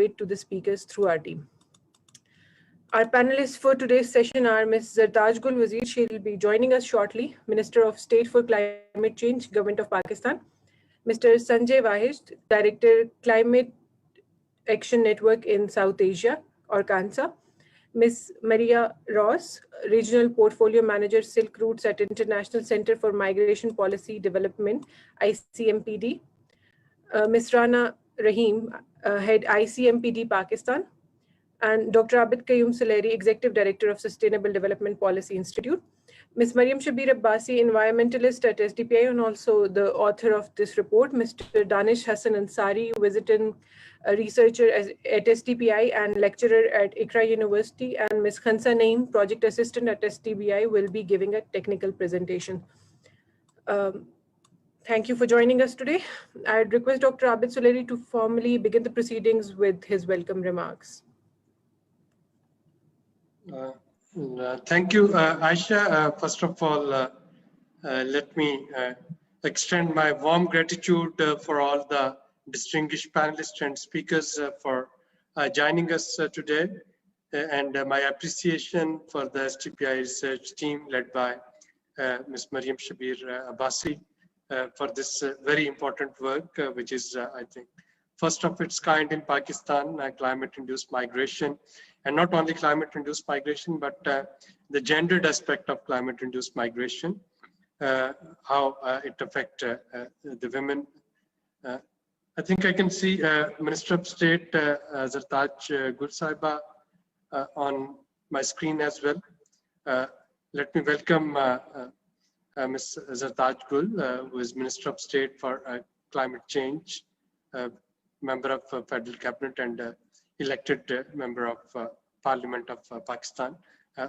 collaborate to the speakers through our team. Our panelists for today's session are Ms. Zartaj Gul Wazir. She'll be joining us shortly, Minister of State for Climate Change, Government of Pakistan. Mr. Sanjay Wahish, Director, Climate Action Network in South Asia, or CANSA. Ms. Maria Ross, Regional Portfolio Manager, Silk Routes at International Center for Migration Policy Development, ICMPD. Ms. Rana Rahim, Head ICMPD Pakistan. And Dr. Abid Qayyum Saleri, Executive Director of Sustainable Development Policy Institute. Ms. Mariam Shabir Abbasi, environmentalist at SDPI and also the author of this report. Mr. Danish Hassan Ansari, visiting researcher at SDPI and lecturer at Ikra University. And Ms. Khansa Naeem, Project Assistant at SDPI, will be giving a technical presentation. Thank you for joining us today. I'd request Dr. Abid Saleri to formally begin the proceedings with his welcome remarks. Thank you, Aisha. First of all, let me extend my warm gratitude for all the distinguished panelists and speakers for joining us today, and my appreciation for the STPI research team led by Ms. Mariam Shabir Abbasi for this very important work, which is, I think, first of its kind in Pakistan, climate-induced migration. And not only climate-induced migration, but the gendered aspect of climate-induced migration, how it affects the women. I think I can see Minister of State Zartaj Gul Sahiba on my screen as well. Let me welcome Ms. Zartaj Gul, who is Minister of State for Climate Change, member of Federal Cabinet and elected member of Parliament of Pakistan.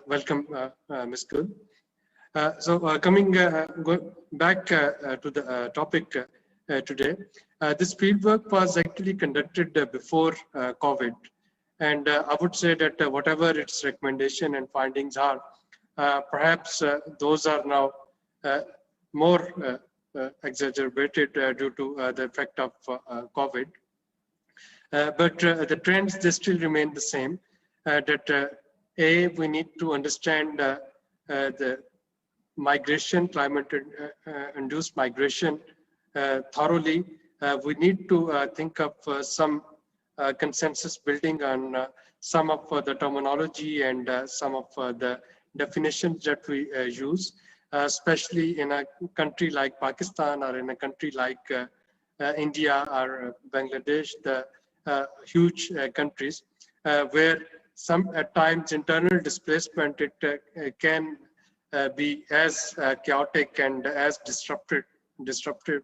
Welcome, Ms. Gul. Coming back to the topic today, this fieldwork was actually conducted before COVID, and I would say that whatever its recommendation and findings are, perhaps those are now more exacerbated due to the effect of COVID. But the trends, they still remain the same, that we need to understand the migration, climate-induced migration thoroughly. We need to think of some consensus building on some of the terminology and some of the definitions that we use, especially in a country like Pakistan or in a country like India or Bangladesh, the huge countries where some at times internal displacement, it can be as chaotic and as disruptive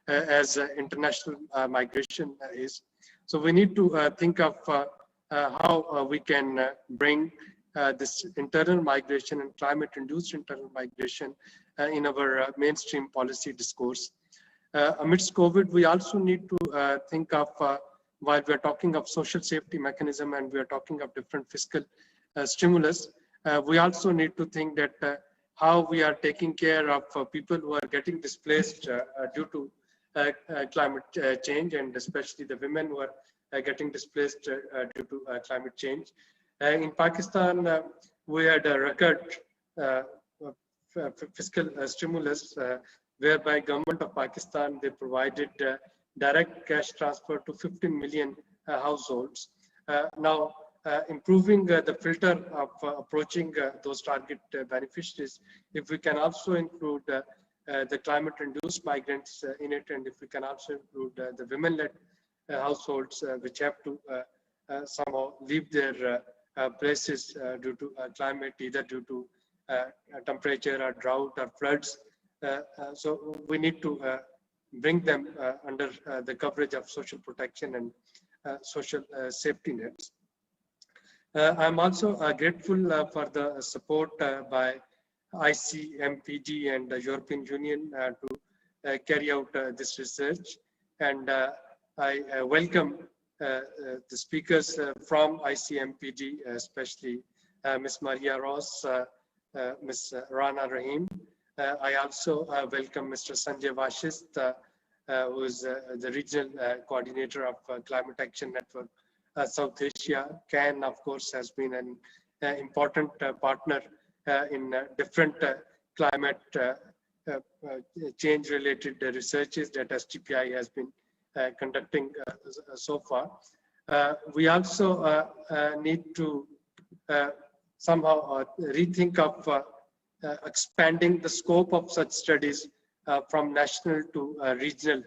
as international migration is. So we need to think of how we can bring this internal migration and climate-induced internal migration in our mainstream policy discourse. Amidst COVID, we also need to think of, while we are talking of social safety mechanism and we are talking of different fiscal stimulus, we also need to think that how we are taking care of people who are getting displaced due to climate change, and especially the women who are getting displaced due to climate change. In Pakistan, we had a record fiscal stimulus whereby government of Pakistan, they provided direct cash transfer to 15 million households. Now, improving the filter of approaching those target beneficiaries, if we can also include the climate-induced migrants in it, and if we can also include the women-led households which have to somehow leave their places due to climate, either due to temperature or drought or floods. So we need to bring them under the coverage of social protection and social safety nets. I'm also grateful for the support by ICMPD and the European Union to carry out this research. And I welcome the speakers from ICMPD, especially Ms. Maria Ross, Ms. Rana Rahim. I also welcome Mr. Sanjay Wahish, who is the regional coordinator of Climate Action Network South Asia. CAN, of course, has been an important partner in different climate change-related researches that STPI has been conducting so far. We also need to somehow rethink of expanding the scope of such studies from national to regional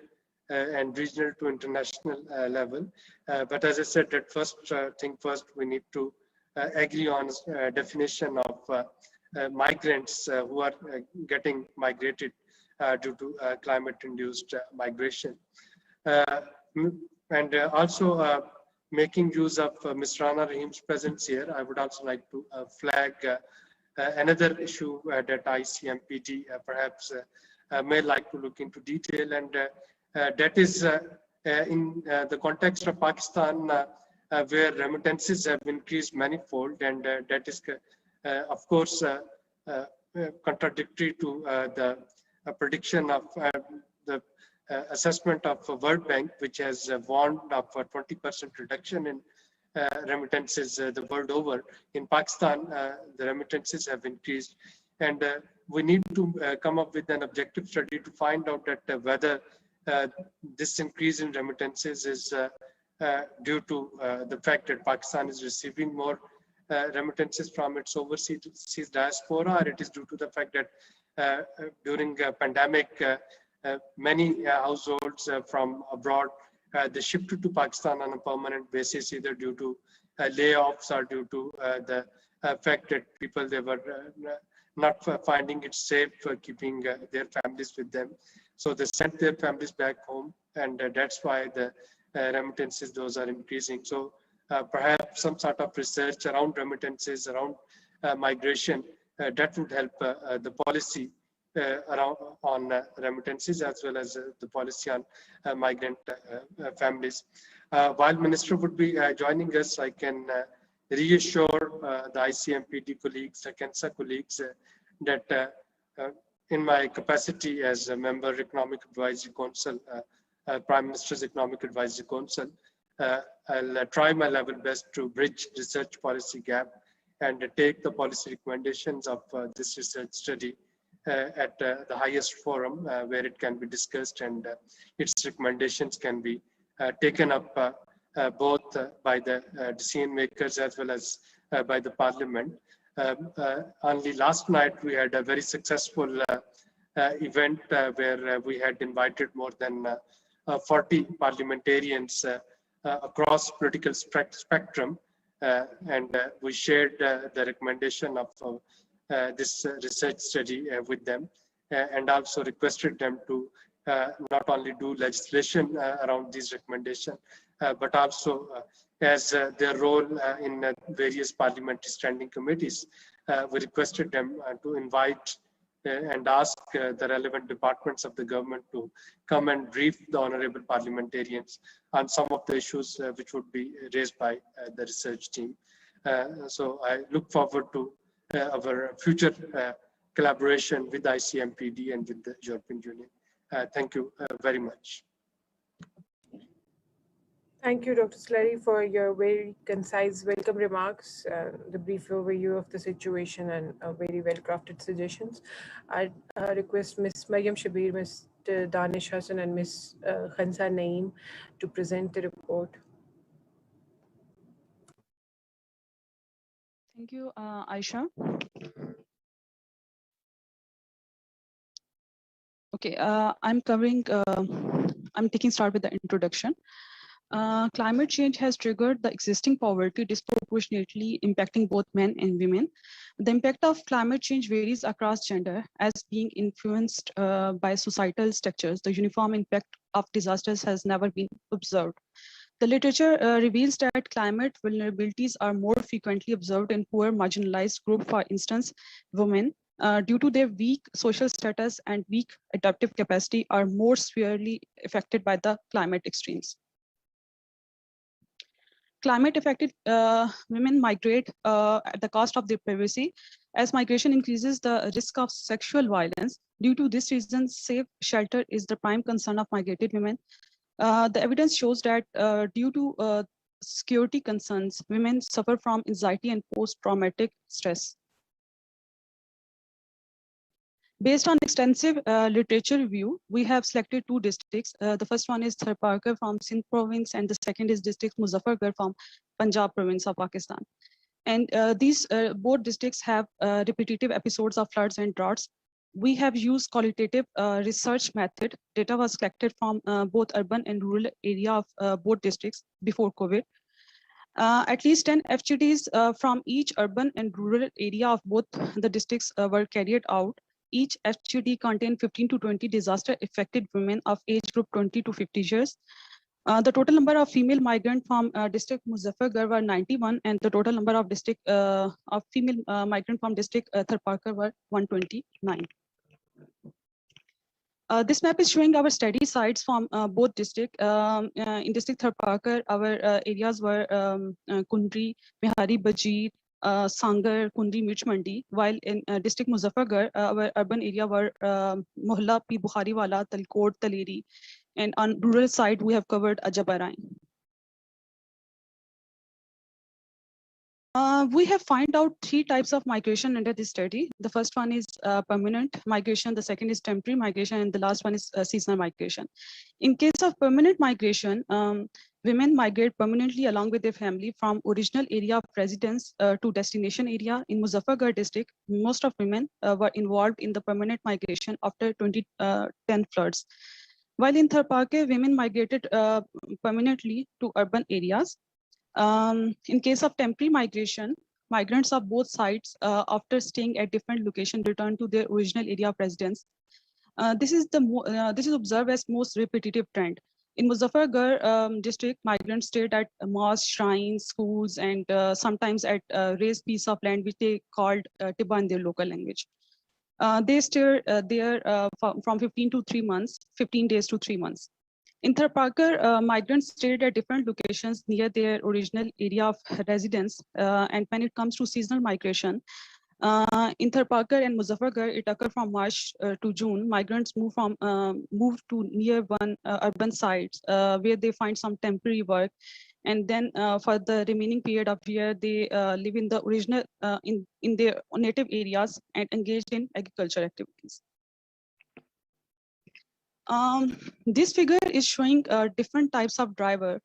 and regional to international level. But as I said, at first thing first, we need to agree on definition of migrants who are getting migrated due to climate-induced migration. And also making use of Ms. Rana Rahim's presence here, I would also like to flag another issue that ICMPD perhaps may like to look into detail, and that is in the context of Pakistan, where remittances have increased manifold, and that is, of course, contradictory to the prediction of the assessment of World Bank, which has warned of a 20% reduction in remittances the world over. In Pakistan, the remittances have increased, and we need to come up with an objective study to find out that whether this increase in remittances is due to the fact that Pakistan is receiving more remittances from its overseas diaspora, or it is due to the fact that during a pandemic, many households from abroad they shifted to Pakistan on a permanent basis, either due to layoffs or due to the fact that people, they were not finding it safe keeping their families with them. So they sent their families back home, and that's why the remittances, those are increasing. So perhaps some sort of research around remittances, around migration, that would help the policy around on remittances, as well as the policy on migrant families. While Minister would be joining us, I can reassure the ICMPD colleagues, the CANSA colleagues, that in my capacity as a member Economic Advisory Council, Prime Minister's Economic Advisory Council, I'll try my level best to bridge research policy gap and take the policy recommendations of this research study at the highest forum where it can be discussed, and its recommendations can be taken up both by the decision makers as well as by the parliament. Only last night we had a very successful event where we had invited more than 40 parliamentarians across political spectrum, and we shared the recommendation of this research study with them, and also requested them to not only do legislation around these recommendations, but also as their role in various parliamentary standing committees. We requested them to invite and ask the relevant departments of the government to come and brief the honorable parliamentarians on some of the issues which would be raised by the research team. So I look forward to our future collaboration with ICMPD and with the European Union. Thank you very much. Thank you, Dr. Slurry, for your very concise welcome remarks, the brief overview of the situation, and very well-crafted suggestions. I request Ms. Mariam Shabir, Mr. Danish Hassan, and Ms. Khansa Naeem to present the report. Thank you, Aisha. Okay, I'm taking start with the introduction. Climate change has triggered the existing poverty disproportionately impacting both men and women. The impact of climate change varies across gender as being influenced by societal structures. The uniform impact of disasters has never been observed. The literature reveals that climate vulnerabilities are more frequently observed in poor marginalized groups, for instance, women, due to their weak social status and weak adaptive capacity, are more severely affected by the climate extremes. Climate-affected women migrate at the cost of their privacy. As migration increases the risk of sexual violence, due to this reason, safe shelter is the prime concern of migrated women. The evidence shows that due to security concerns, women suffer from anxiety and post-traumatic stress. Based on extensive literature review, we have selected two districts. The first one is Tharparkar from Sindh province, and the second is district Muzaffargarh from Punjab province of Pakistan. And these both districts have repetitive episodes of floods and droughts. We have used qualitative research method. Data was collected from both urban and rural area of both districts before COVID. At least 10 FGDs from each urban and rural area of both the districts were carried out. Each FGD contained 15 to 20 disaster-affected women of age group 20 to 50 years. The total number of female migrants from district Muzaffargarh were 91, and the total number of female migrants from district Tharparkar were 129. This map is showing our study sites from both districts. In district Tharparkar, our areas were Kundri, Mehari, Bajir, Sangar, Kundri, Mirch Mandi, while in district Muzaffargarh, our urban area were Mohalla, P. Bukhariwala, Talkot, Taleri, and on rural side, we have covered Ajabarain. We have found out three types of migration under this study. The first one is permanent migration, the second is temporary migration, and the last one is seasonal migration. In case of permanent migration, women migrate permanently along with their family from original area of residence to destination area. In Muzaffargarh district, most of women were involved in the permanent migration after 2010 floods. While in Tharparkar, women migrated permanently to urban areas. In case of temporary migration, migrants of both sides, after staying at different locations, return to their original area of residence. This is observed as most repetitive trend. In Muzaffargarh district, migrants stayed at mosques, shrines, schools, and sometimes at raised piece of land, which they called Tiba in their local language. They stayed there from 15 to 3 months, 15 days to 3 months. In Tharparkar, migrants stayed at different locations near their original area of residence. And when it comes to seasonal migration, in Tharparkar and Muzaffargarh, it occurred from March to June. Migrants move to near one urban sites where they find some temporary work. And then for the remaining period of year, they live in the original, in their native areas and engaged in agriculture activities. This figure is showing different types of driver,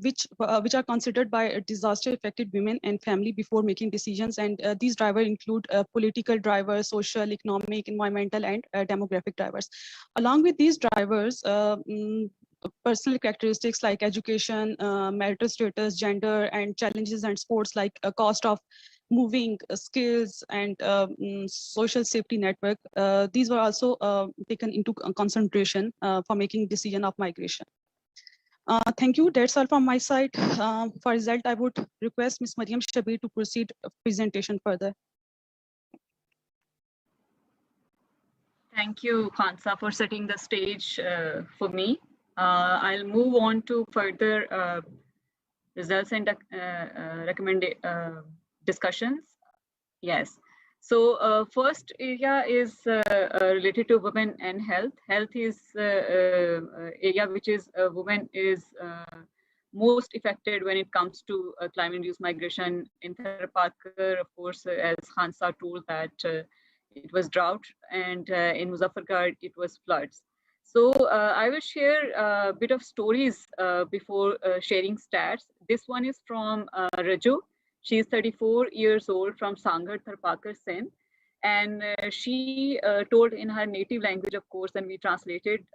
which are considered by disaster-affected women and family before making decisions. And these drivers include political drivers, social, economic, environmental, and demographic drivers. Along with these drivers, personal characteristics like education, marital status, gender, and challenges and sports like cost of moving, skills, and social safety network. These were also taken into consideration for making decision of migration. Thank you. That's all from my side. For result, I would request Ms. Mariam Shabir to proceed presentation further. Thank you, Khansa, for setting the stage for me. I'll move on to further results and discussions. Yes. So first area is related to women and health. Health is area which is women is most affected when it comes to climate-induced migration. In Tharparkar, of course, as Khansa told that it was drought, and in Muzaffargarh it was floods. So I will share a bit of stories before sharing stats. This one is from Raju. She is 34 years old from Sangar, Tharparkar, Sindh. And she told in her native language, of course, and we translated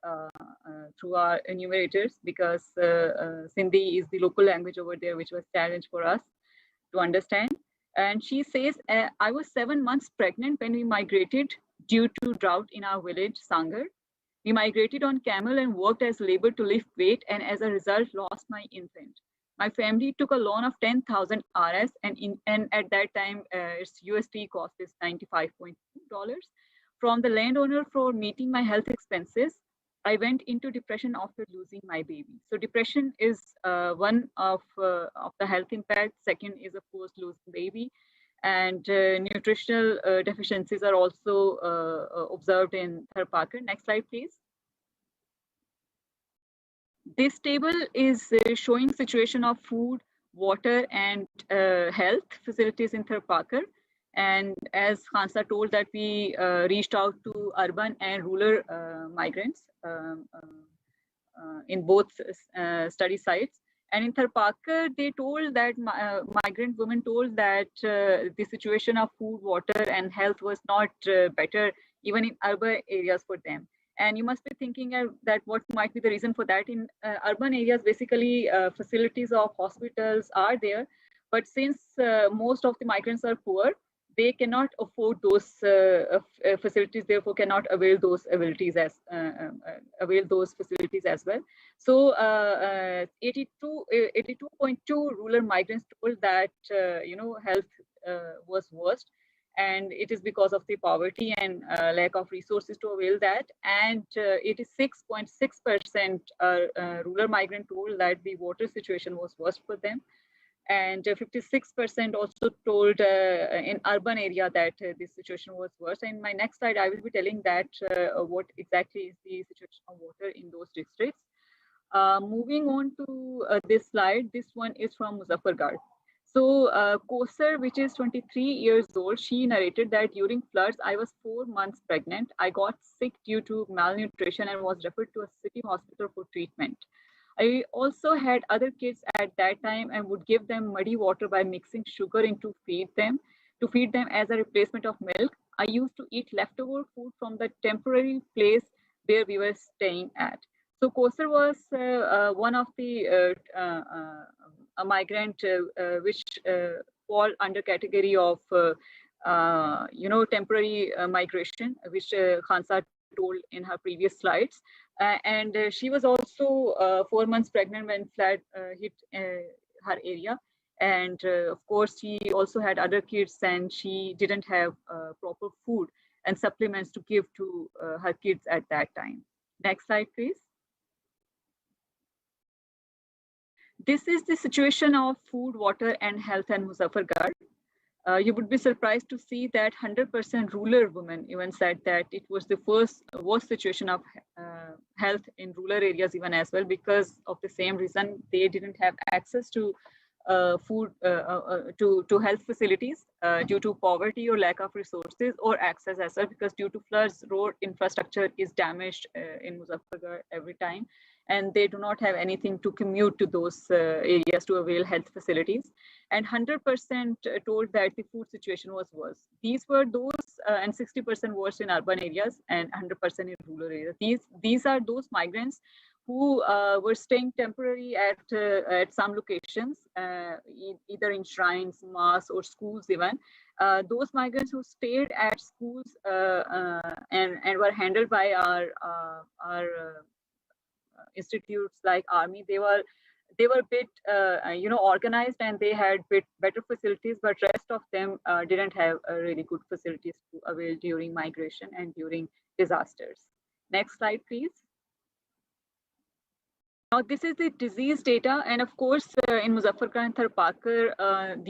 through our enumerators because Sindhi is the local language over there, which was a challenge for us to understand. And she says, I was 7 months pregnant when we migrated due to drought in our village, Sangar. We migrated on camel and worked as labor to lift weight, and as a result, lost my infant. My family took a loan of 10,000 RS, and at that time, its USD cost is $95.2 from the landowner for meeting my health expenses. I went into depression after losing my baby. So depression is one of the health impact. Second is, of course, losing baby. And nutritional deficiencies are also observed in Tharparkar. Next slide, please. This table is showing situation of food, water, and health facilities in Tharparkar. And as Khansa told that we reached out to urban and rural migrants in both study sites. And in Tharparkar, they told that migrant women told that the situation of food, water, and health was not better even in urban areas for them. And you must be thinking that what might be the reason for that. In urban areas, basically facilities of hospitals are there, but since most of the migrants are poor, they cannot afford those facilities, therefore cannot avail those abilities as avail those facilities as well. So 82.2 rural migrants told that health was worst, and it is because of the poverty and lack of resources to avail that. And 86.6% rural migrant told that the water situation was worst for them. And 56% also told in urban area that this situation was worse. In my next slide, I will be telling that what exactly is the situation of water in those districts. Moving on to this slide, this one is from Muzaffargarh. So Kosar, which is 23 years old, she narrated that during floods, I was 4 months pregnant. I got sick due to malnutrition and was referred to a city hospital for treatment. I also had other kids at that time and would give them muddy water by mixing sugar in to feed them as a replacement of milk. I used to eat leftover food from the temporary place where we were staying at. So Kosar was one of the a migrant which fall under category of temporary migration, which Khansa told in her previous slides. And she was also 4 months pregnant when flood hit her area. And of course, she also had other kids, and she didn't have proper food and supplements to give to her kids at that time. Next slide, please. This is the situation of food, water, and health in Muzaffargarh. You would be surprised to see that 100% rural women even said that it was the worst situation of health in rural areas even as well, because of the same reason. They didn't have access to food, to health facilities due to poverty or lack of resources, or access as well, because due to floods, road infrastructure is damaged in Muzaffargarh every time, and they do not have anything to commute to those areas to avail health facilities. And 100% told that the food situation was worse. These were those, and 60% worse in urban areas and 100% in rural areas. These are those migrants who were staying temporarily at some locations, either in shrines, mosques, or schools even. Those migrants who stayed at schools and were handled by our institutes like army, they were a bit organized, and they had bit better facilities, but rest of them didn't have really good facilities to avail during migration and during disasters. Next slide, please. Now, this is the disease data, and of course, in Muzaffargarh and Tharparkar,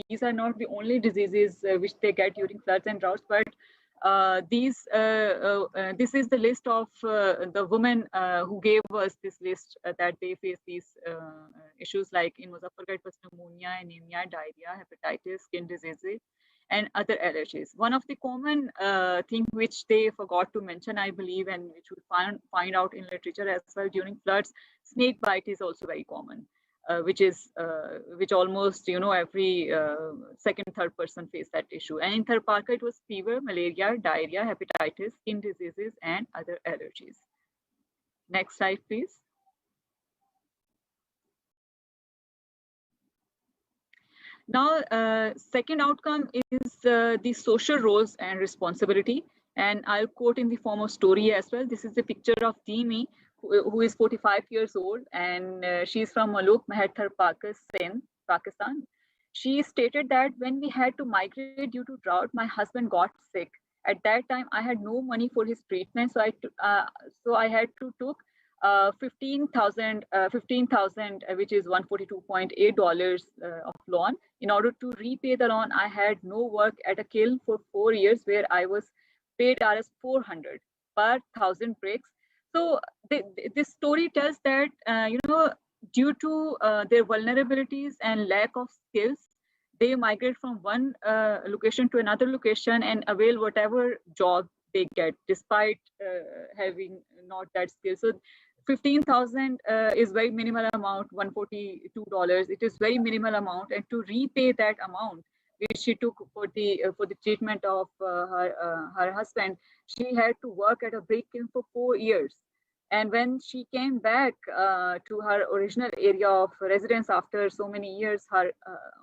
these are not the only diseases which they get during floods and droughts, but this is the list of the women who gave us this list that they face these issues, like in Muzaffargarh, it was pneumonia, anemia, diarrhea, hepatitis, skin diseases, and other allergies. One of the common thing which they forgot to mention, I believe, and which we find out in literature as well during floods, snake bite is also very common, which almost every second, third person face that issue. And in Tharparkar, it was fever, malaria, diarrhea, hepatitis, skin diseases, and other allergies. Next slide, please. Now, second outcome is the social roles and responsibility. And I'll quote in the form of story as well. This is the picture of Dimi, who is 45 years old, and she's from Maluk Mahad, Tharparkar, Sindh, Pakistan. She stated that when we had to migrate due to drought, my husband got sick. At that time, I had no money for his treatment, so I had to took 15,000, which is $142.8 of loan. In order to repay the loan, I had no work at a kiln for 4 years, where I was paid Rs 400 per 1,000 bricks. So this story tells that, due to their vulnerabilities and lack of skills, they migrate from one location to another location and avail whatever job they get, despite having not that skill. So 15,000 is very minimal amount, $142. It is very minimal amount, and to repay that amount, which she took for the treatment of her husband, she had to work at a brick kiln for 4 years. And when she came back to her original area of residence after so many years, her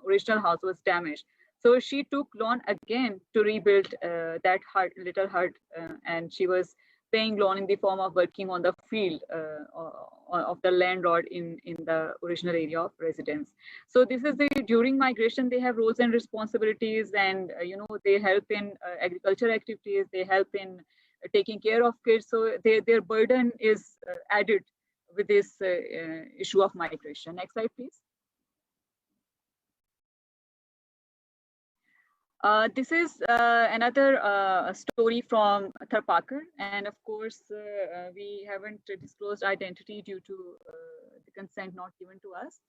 original house was damaged. So she took loan again to rebuild that little hut, and she was paying loan in the form of working on the field of the landlord in the original area of residence. So this is during migration, they have roles and responsibilities, and they help in agriculture activities, they help in taking care of kids. So their burden is added with this issue of migration. Next slide, please. This is another story from Tharparkar, and of course, we haven't disclosed identity due to the consent not given to us.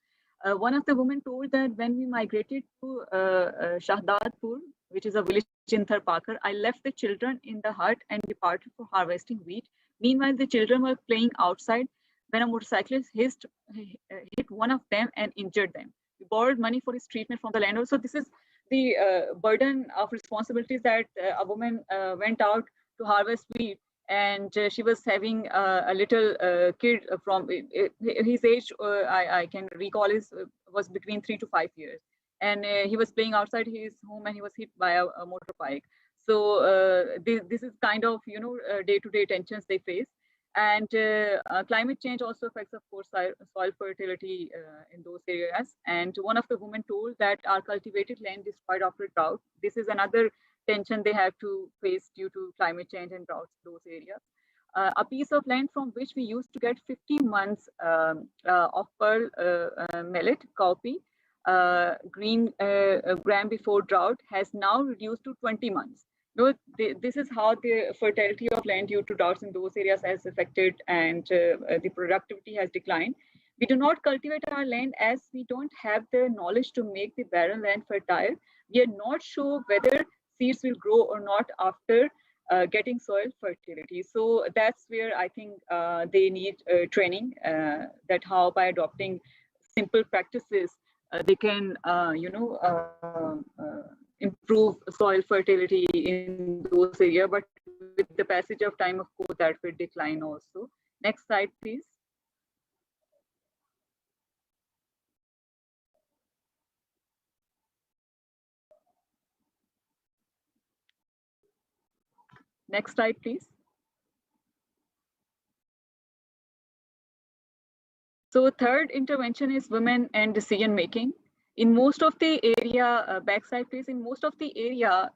One of the women told that when we migrated to Shahdadpur, which is a village in Tharparkar, I left the children in the hut and departed for harvesting wheat. Meanwhile, the children were playing outside when a motorcyclist hit one of them and injured them. We borrowed money for his treatment from the landlord. So this is the burden of responsibilities that a woman went out to harvest wheat, and she was having a little kid from his age, I can recall, was between 3 to 5 years, and he was playing outside his home and he was hit by a motorbike. So this is kind of day-to-day tensions they face. And climate change also affects, of course, soil fertility in those areas. And one of the women told that our cultivated land destroyed after drought. This is another tension they have to face due to climate change and droughts in those areas. A piece of land from which we used to get 50 months of pearl millet, cowpea, green gram before drought has now reduced to 20 months. This is how the fertility of land due to droughts in those areas has affected, and the productivity has declined. We do not cultivate our land as we don't have the knowledge to make the barren land fertile. We are not sure whether seeds will grow or not after getting soil fertility. So that's where I think they need training, that how by adopting simple practices they can improve soil fertility in those areas, but with the passage of time, of course, that will decline also. Next slide, please. Next slide, please. So third intervention is women and decision making. In most of the area, backside please, in most of the area,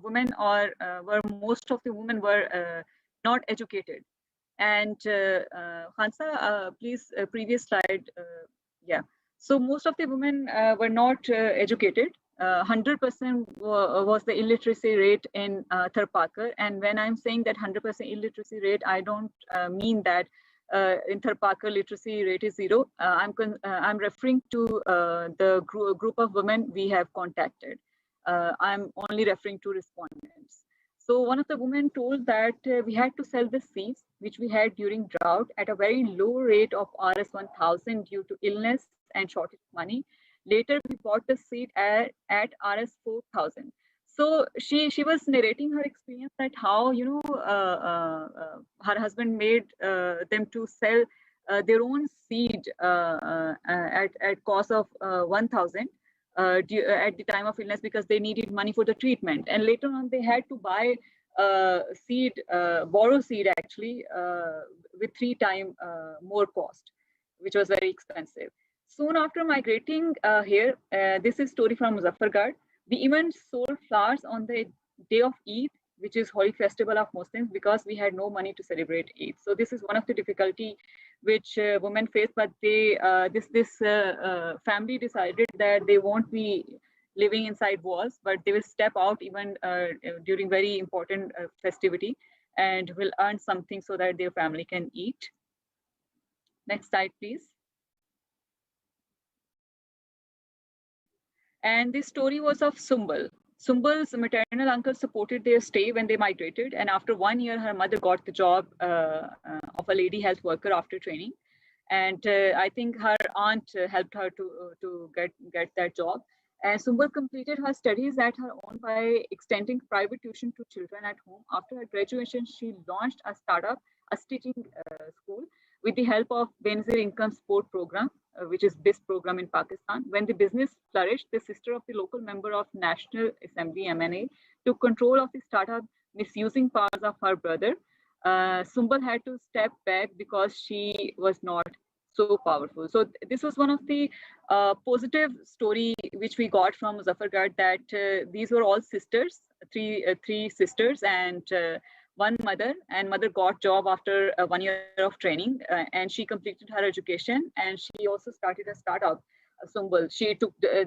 women most of the women were not educated. And Hansa, please, previous slide. Yeah. So most of the women were not educated. 100% was the illiteracy rate in Tharparkar. And when I'm saying that 100% illiteracy rate, I don't mean that in Tharparkar literacy rate is 0. I'm referring to the group of women we have contacted. I'm only referring to respondents. So one of the women told that we had to sell the seeds which we had during drought at a very low rate of Rs 1000 due to illness and shortage of money. Later we bought the seed at Rs 4000. So she was narrating her experience that how her husband made them to sell their own seed at cost of 1000 at the time of illness because they needed money for the treatment, and later on they had to buy seed, borrow seed actually with 3 times more cost, which was very expensive. Soon after migrating here, this is story from Muzaffargarh. We even sold flowers on the day of Eid, which is holy festival of Muslims, because we had no money to celebrate Eid. So this is one of the difficulty which women face. But they, this family decided that they won't be living inside walls, but they will step out even during very important festivity. and will earn something so that their family can eat. Next slide, please. And the story was of Sumbul. Sumbul's maternal uncle supported their stay when they migrated, and after 1 year, her mother got the job of a lady health worker after training. And I think her aunt helped her to get that job. And Sumbul completed her studies at her own by extending private tuition to children at home. After her graduation, she launched a startup, a stitching school, with the help of Benazir Income Support Program, which is BIS program in Pakistan. When the business flourished, the sister of the local member of National Assembly (MNA) took control of the startup, misusing powers of her brother. Sumbul had to step back because she was not so powerful. So this was one of the positive story which we got from Muzaffargarh, that these were all sisters, three sisters, and one mother, and mother got job after 1 year of training, and she completed her education, and she also started a startup. Sumbul,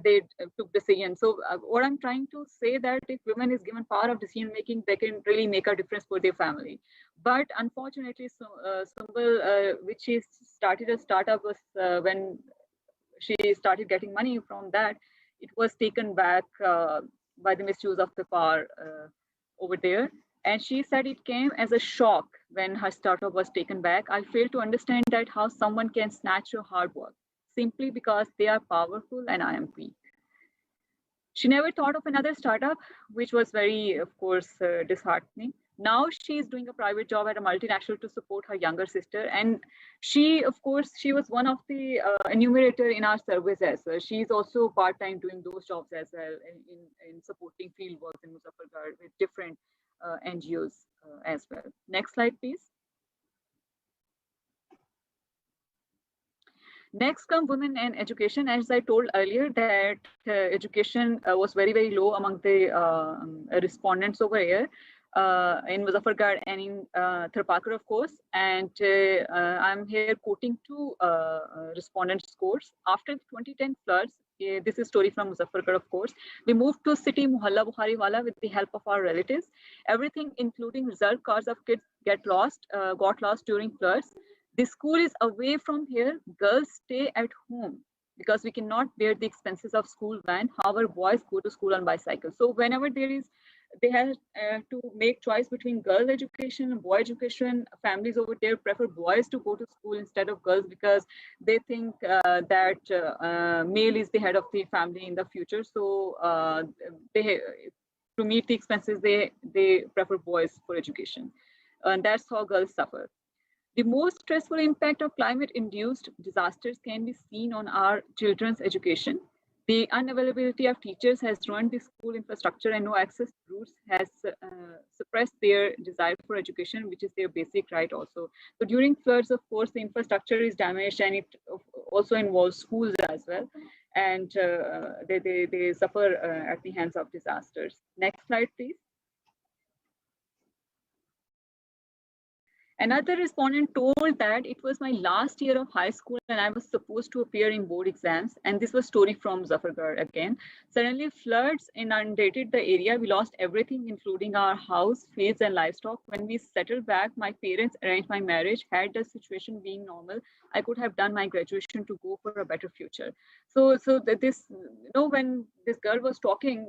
they took decision. So what I'm trying to say that if women is given power of decision making, they can really make a difference for their family. But unfortunately, Sumbul, which she started a startup, was when she started getting money from that, it was taken back by the misuse of the power over there. And she said it came as a shock when her startup was taken back. I fail to understand that how someone can snatch your hard work simply because they are powerful and I am weak. She never thought of another startup, which was very, of course, disheartening. Now she's doing a private job at a multinational to support her younger sister. And she, of course, she was one of the enumerator in our service as well. She's also part-time doing those jobs as well in supporting field work in Muzaffargarh with different NGOs as well. Next slide, please. Next come women and education. As I told earlier, that education was very, very low among the respondents over here in Muzaffargarh and in Tharparkar, of course. And I'm here quoting two respondent scores. After the 2010 floods, this is story from Muzaffargarh, of course. We moved to city Mohalla Bukhariwala with the help of our relatives. Everything, including result cards of kids, got lost during floods. The school is away from here. Girls stay at home because we cannot bear the expenses of school van. However, boys go to school on bicycle. So whenever they have to make choice between girl education and boy education, families over there prefer boys to go to school instead of girls because they think that male is the head of the family in the future. So to meet the expenses, they prefer boys for education. And that's how girls suffer. The most stressful impact of climate-induced disasters can be seen on our children's education. The unavailability of teachers has ruined the school infrastructure, and no access routes has suppressed their desire for education, which is their basic right also. So during floods, of course, the infrastructure is damaged, and it also involves schools as well. And they suffer at the hands of disasters. Next slide, please. Another respondent told that it was my last year of high school and I was supposed to appear in board exams. And this was story from Muzaffargarh again. Suddenly floods inundated the area. We lost everything, including our house, fields and livestock. When we settled back, my parents arranged my marriage. Had the situation being normal, I could have done my graduation to go for a better future. So this, when this girl was talking,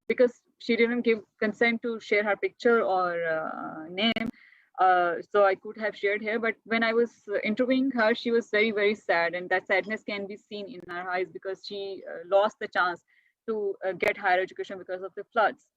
because she didn't give consent to share her picture or name, so I could have shared here, but when I was interviewing her, she was very, very sad, and that sadness can be seen in her eyes because she lost the chance to get higher education because of the floods.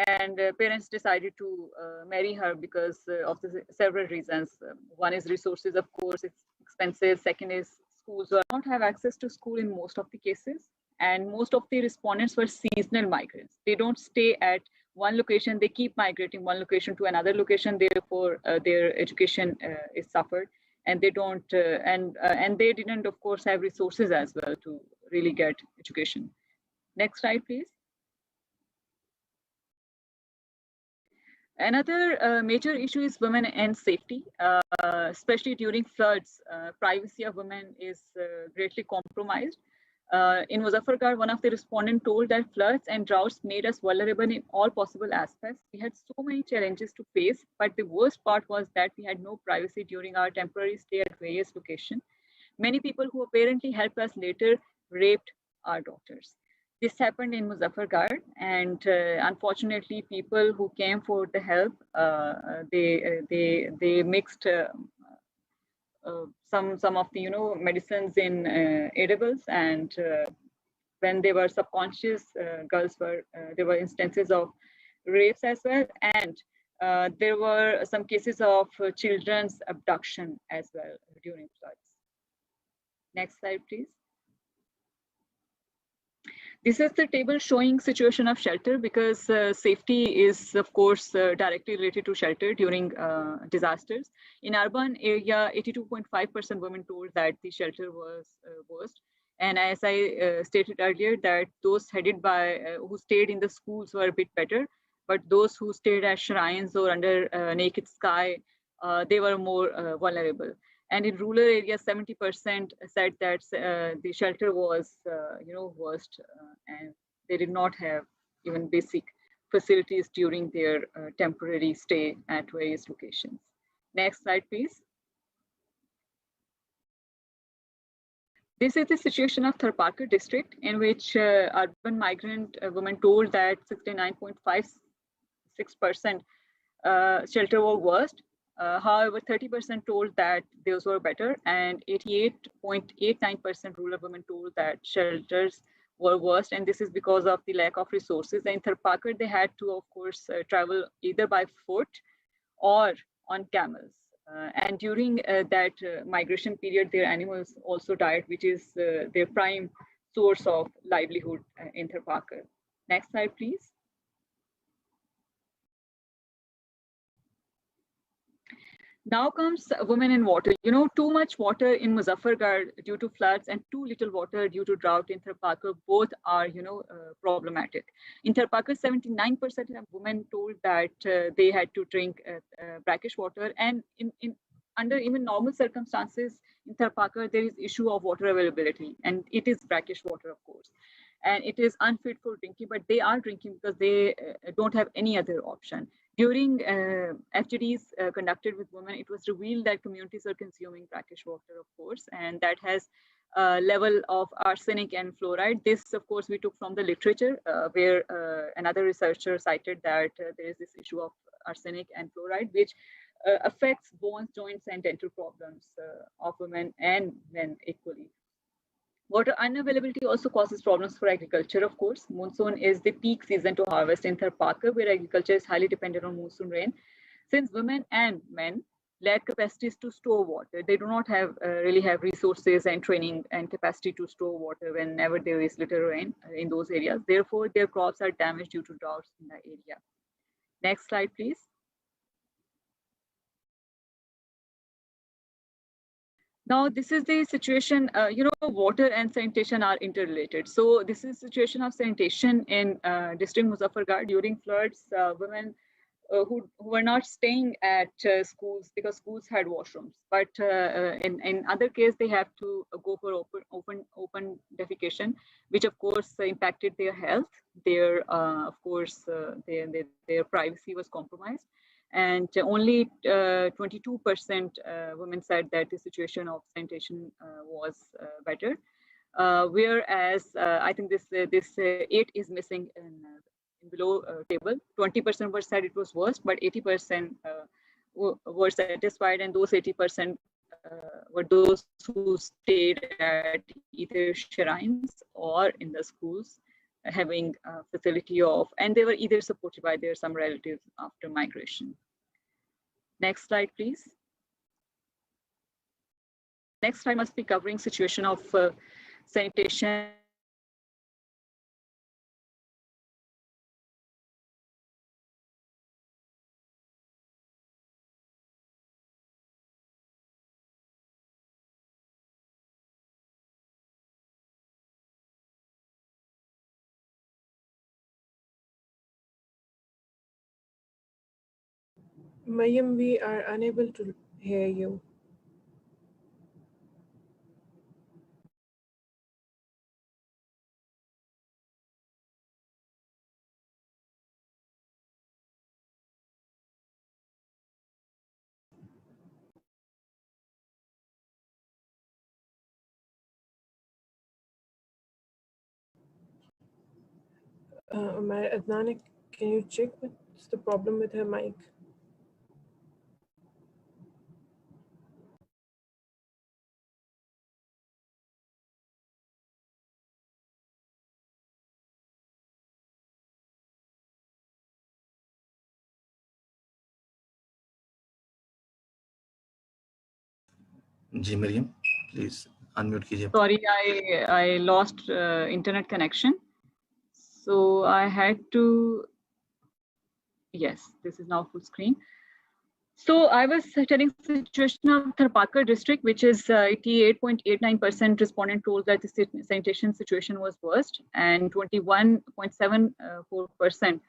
And parents decided to marry her because of the several reasons. One is resources, of course, it's expensive. Second is schools do not have access to school in most of the cases. And most of the respondents were seasonal migrants. They don't stay at one location, they keep migrating one location to another location, therefore their education is suffered, and they don't and they didn't, of course, have resources as well to really get education. Next slide, please. Another major issue is women and safety, especially during floods. Privacy of women is greatly compromised. In Muzaffargarh, one of the respondents told that floods and droughts made us vulnerable in all possible aspects. We had so many challenges to face, but the worst part was that we had no privacy during our temporary stay at various locations. Many people who apparently helped us later raped our daughters. This happened in Muzaffargarh, and unfortunately, people who came for the help, they mixed some of the medicines in edibles, and when they were subconscious, girls were there were instances of rapes as well, and there were some cases of children's abduction as well during floods. Next slide, please. This is the table showing situation of shelter, because safety is, of course, directly related to shelter during disasters. In urban area, 82.5% women told that the shelter was worst. And as I stated earlier, that those headed by who stayed in the schools were a bit better, but those who stayed at shrines or under naked sky, they were more vulnerable. And in rural areas, 70% said that the shelter was, worst, and they did not have even basic facilities during their temporary stay at various locations. Next slide, please. This is the situation of Tharparkar district, in which urban migrant women told that 69.56% shelter were worst. However, 30% told that those were better, and 88.89% rural women told that shelters were worst, and this is because of the lack of resources. In Tharparkar, they had to, of course, travel either by foot or on camels. And during that migration period, their animals also died, which is their prime source of livelihood in Tharparkar. Next slide, please. Now comes women in water. Too much water in Muzaffargarh due to floods and too little water due to drought in Tharparkar, both are, problematic. In Tharparkar, 79% of women told that they had to drink brackish water. And under even normal circumstances in Tharparkar, there is issue of water availability, and it is brackish water, of course. And it is unfit for drinking, but they are drinking because they don't have any other option. During FGDs conducted with women, it was revealed that communities are consuming brackish water, of course, and that has a level of arsenic and fluoride. This, of course, we took from the literature, where another researcher cited that there is this issue of arsenic and fluoride, which affects bones, joints, and dental problems of women and men equally. Water unavailability also causes problems for agriculture, of course. Monsoon is the peak season to harvest in Tharparkar, where agriculture is highly dependent on monsoon rain. Since women and men lack capacities to store water, they do not really have resources and training and capacity to store water whenever there is little rain in those areas. Therefore, their crops are damaged due to droughts in the area. Next slide, please. Now, this is the situation, water and sanitation are interrelated. So this is the situation of sanitation in district Muzaffargarh during floods. Women who were not staying at schools because schools had washrooms, but in other case, they have to go for open defecation, which of course impacted their health. Of course, their privacy was compromised. And only 22% women said that the situation of sanitation was better, whereas I think this 8 is missing in below table. 20% were said it was worse, but 80% were satisfied, and those 80% were those who stayed at either shrines or in the schools, having a facility of, and they were either supported by their some relatives after migration. Next slide, please. Next slide must be covering situation of sanitation. Mayim, we are unable to hear you. Adnan, can you check what's the problem with her mic? Ji Maryam, please unmute कीजिए. Sorry, I lost internet connection. So I had to, yes, this is now full screen. So I was telling the situation of Tharparkar district, which is 88.89% respondent told that the sanitation situation was worst, and 21.74%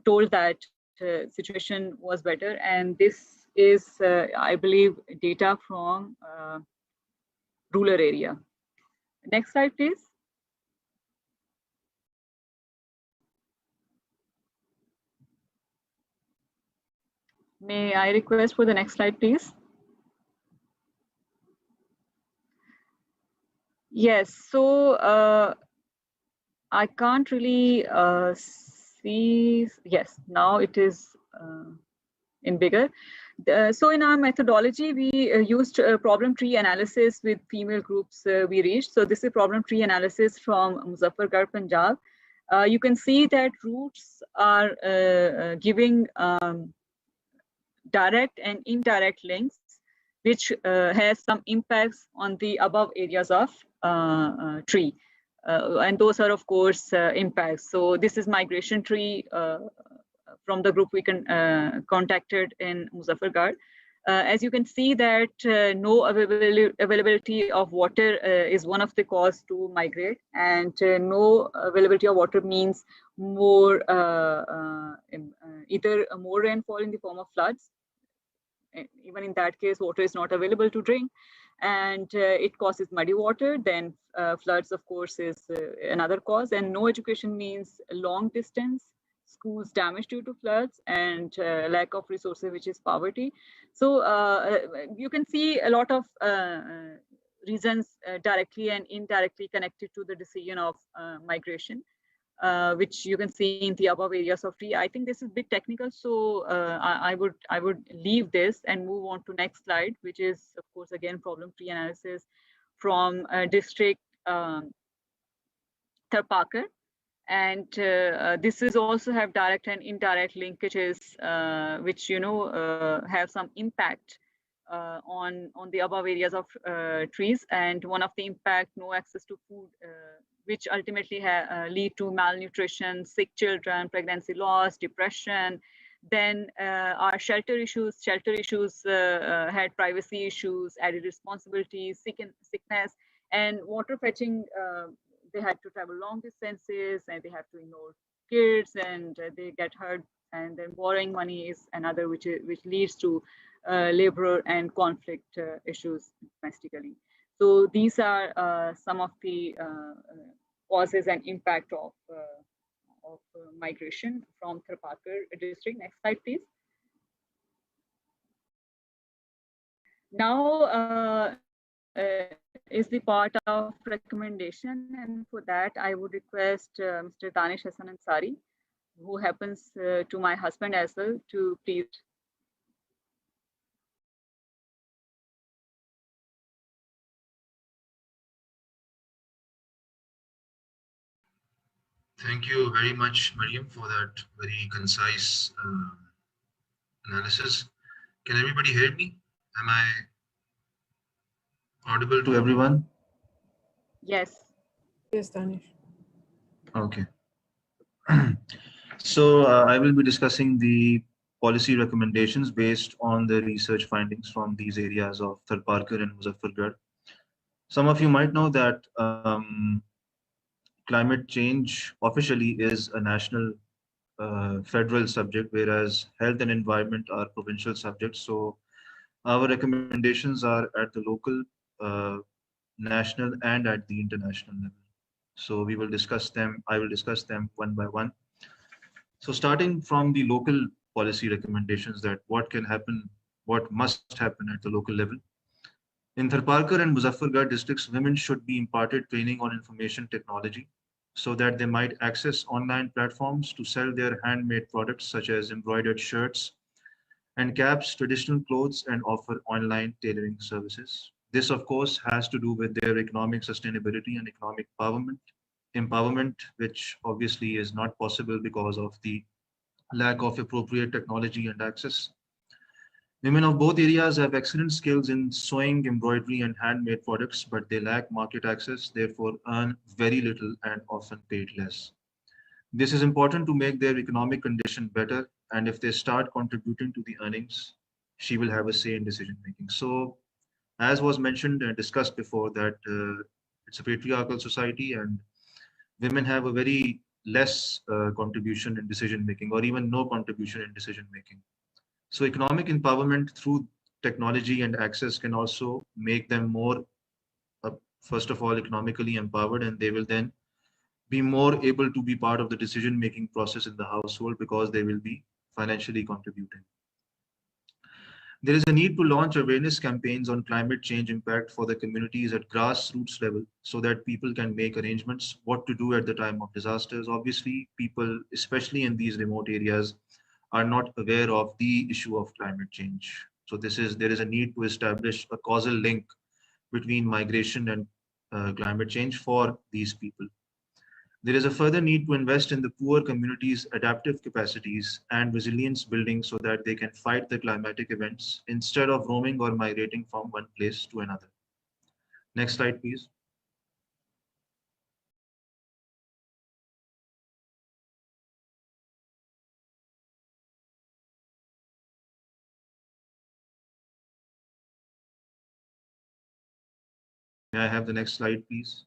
told that situation was better. And this is, I believe, data from rural area. Next slide, please. May I request for the next slide, please? Yes, so I can't really see. Yes, now it is in bigger. So in our methodology, we used problem tree analysis with female groups we reached. So this is problem tree analysis from Muzaffargarh, Punjab. You can see that roots are giving direct and indirect links, which has some impacts on the above areas of tree. And those are, of course, impacts. So this is migration tree from the group we contacted in Muzaffargarh. As you can see that no availability of water is one of the cause to migrate, and no availability of water means more either more rainfall in the form of floods. Even in that case, water is not available to drink, and it causes muddy water. Then floods, of course, is another cause, and no education means long distance, schools damaged due to floods, and lack of resources, which is poverty. So you can see a lot of reasons directly and indirectly connected to the decision of migration. Which you can see in the above areas of tree. I think this is a bit technical, so I would leave this and move on to next slide, which is, of course, again problem tree analysis from district Tharparkar. And this is also have direct and indirect linkages, which have some impact on the above areas of trees. And one of the impact, no access to food, which ultimately lead to malnutrition, sick children, pregnancy loss, depression. Then our shelter issues had privacy issues, added responsibilities, sickness, and water fetching. They had to travel long distances, and they have to ignore kids, and they get hurt. And then borrowing money is another, which leads to labor and conflict issues domestically. So these are some of the causes and impact of migration from Tharparkar district. Next slide, please. Now is the part of recommendation, and for that I would request Mr. Danish Hassan Ansari, who happens to my husband as well, to please. Thank you very much, Mariam, for that very concise analysis. Can everybody hear me? Am I audible to everyone? Yes. Yes, Danish. Okay. So I will be discussing the policy recommendations based on the research findings from these areas of Tharparkar and Muzaffargarh. Some of you might know that climate change officially is a national federal subject, whereas health and environment are provincial subjects. So our recommendations are at the local, national, and at the international level. So we will discuss them. I will discuss them one by one. So starting from the local policy recommendations, that what can happen, what must happen at the local level. In Tharparkar and Muzaffargarh districts, women should be imparted training on information technology so that they might access online platforms to sell their handmade products such as embroidered shirts and caps, traditional clothes, and offer online tailoring services. This, of course, has to do with their economic sustainability and economic empowerment, which obviously is not possible because of the lack of appropriate technology and access. Women of both areas have excellent skills in sewing, embroidery, and handmade products, but they lack market access, therefore earn very little and often paid less. This is important to make their economic condition better, and if they start contributing to the earnings, she will have a say in decision making. So, as was mentioned and discussed before, that it's a patriarchal society, and women have a very less contribution in decision making, or even no contribution in decision making. So economic empowerment through technology and access can also make them more, first of all, economically empowered, and they will then be more able to be part of the decision-making process in the household because they will be financially contributing. There is a need to launch awareness campaigns on climate change impact for the communities at grassroots level so that people can make arrangements what to do at the time of disasters. Obviously, people, especially in these remote areas, are not aware of the issue of climate change. So there is a need to establish a causal link between migration and climate change for these people. There is a further need to invest in the poor communities' adaptive capacities and resilience building so that they can fight the climatic events instead of roaming or migrating from one place to another. Next slide, please. May I have the next slide, please?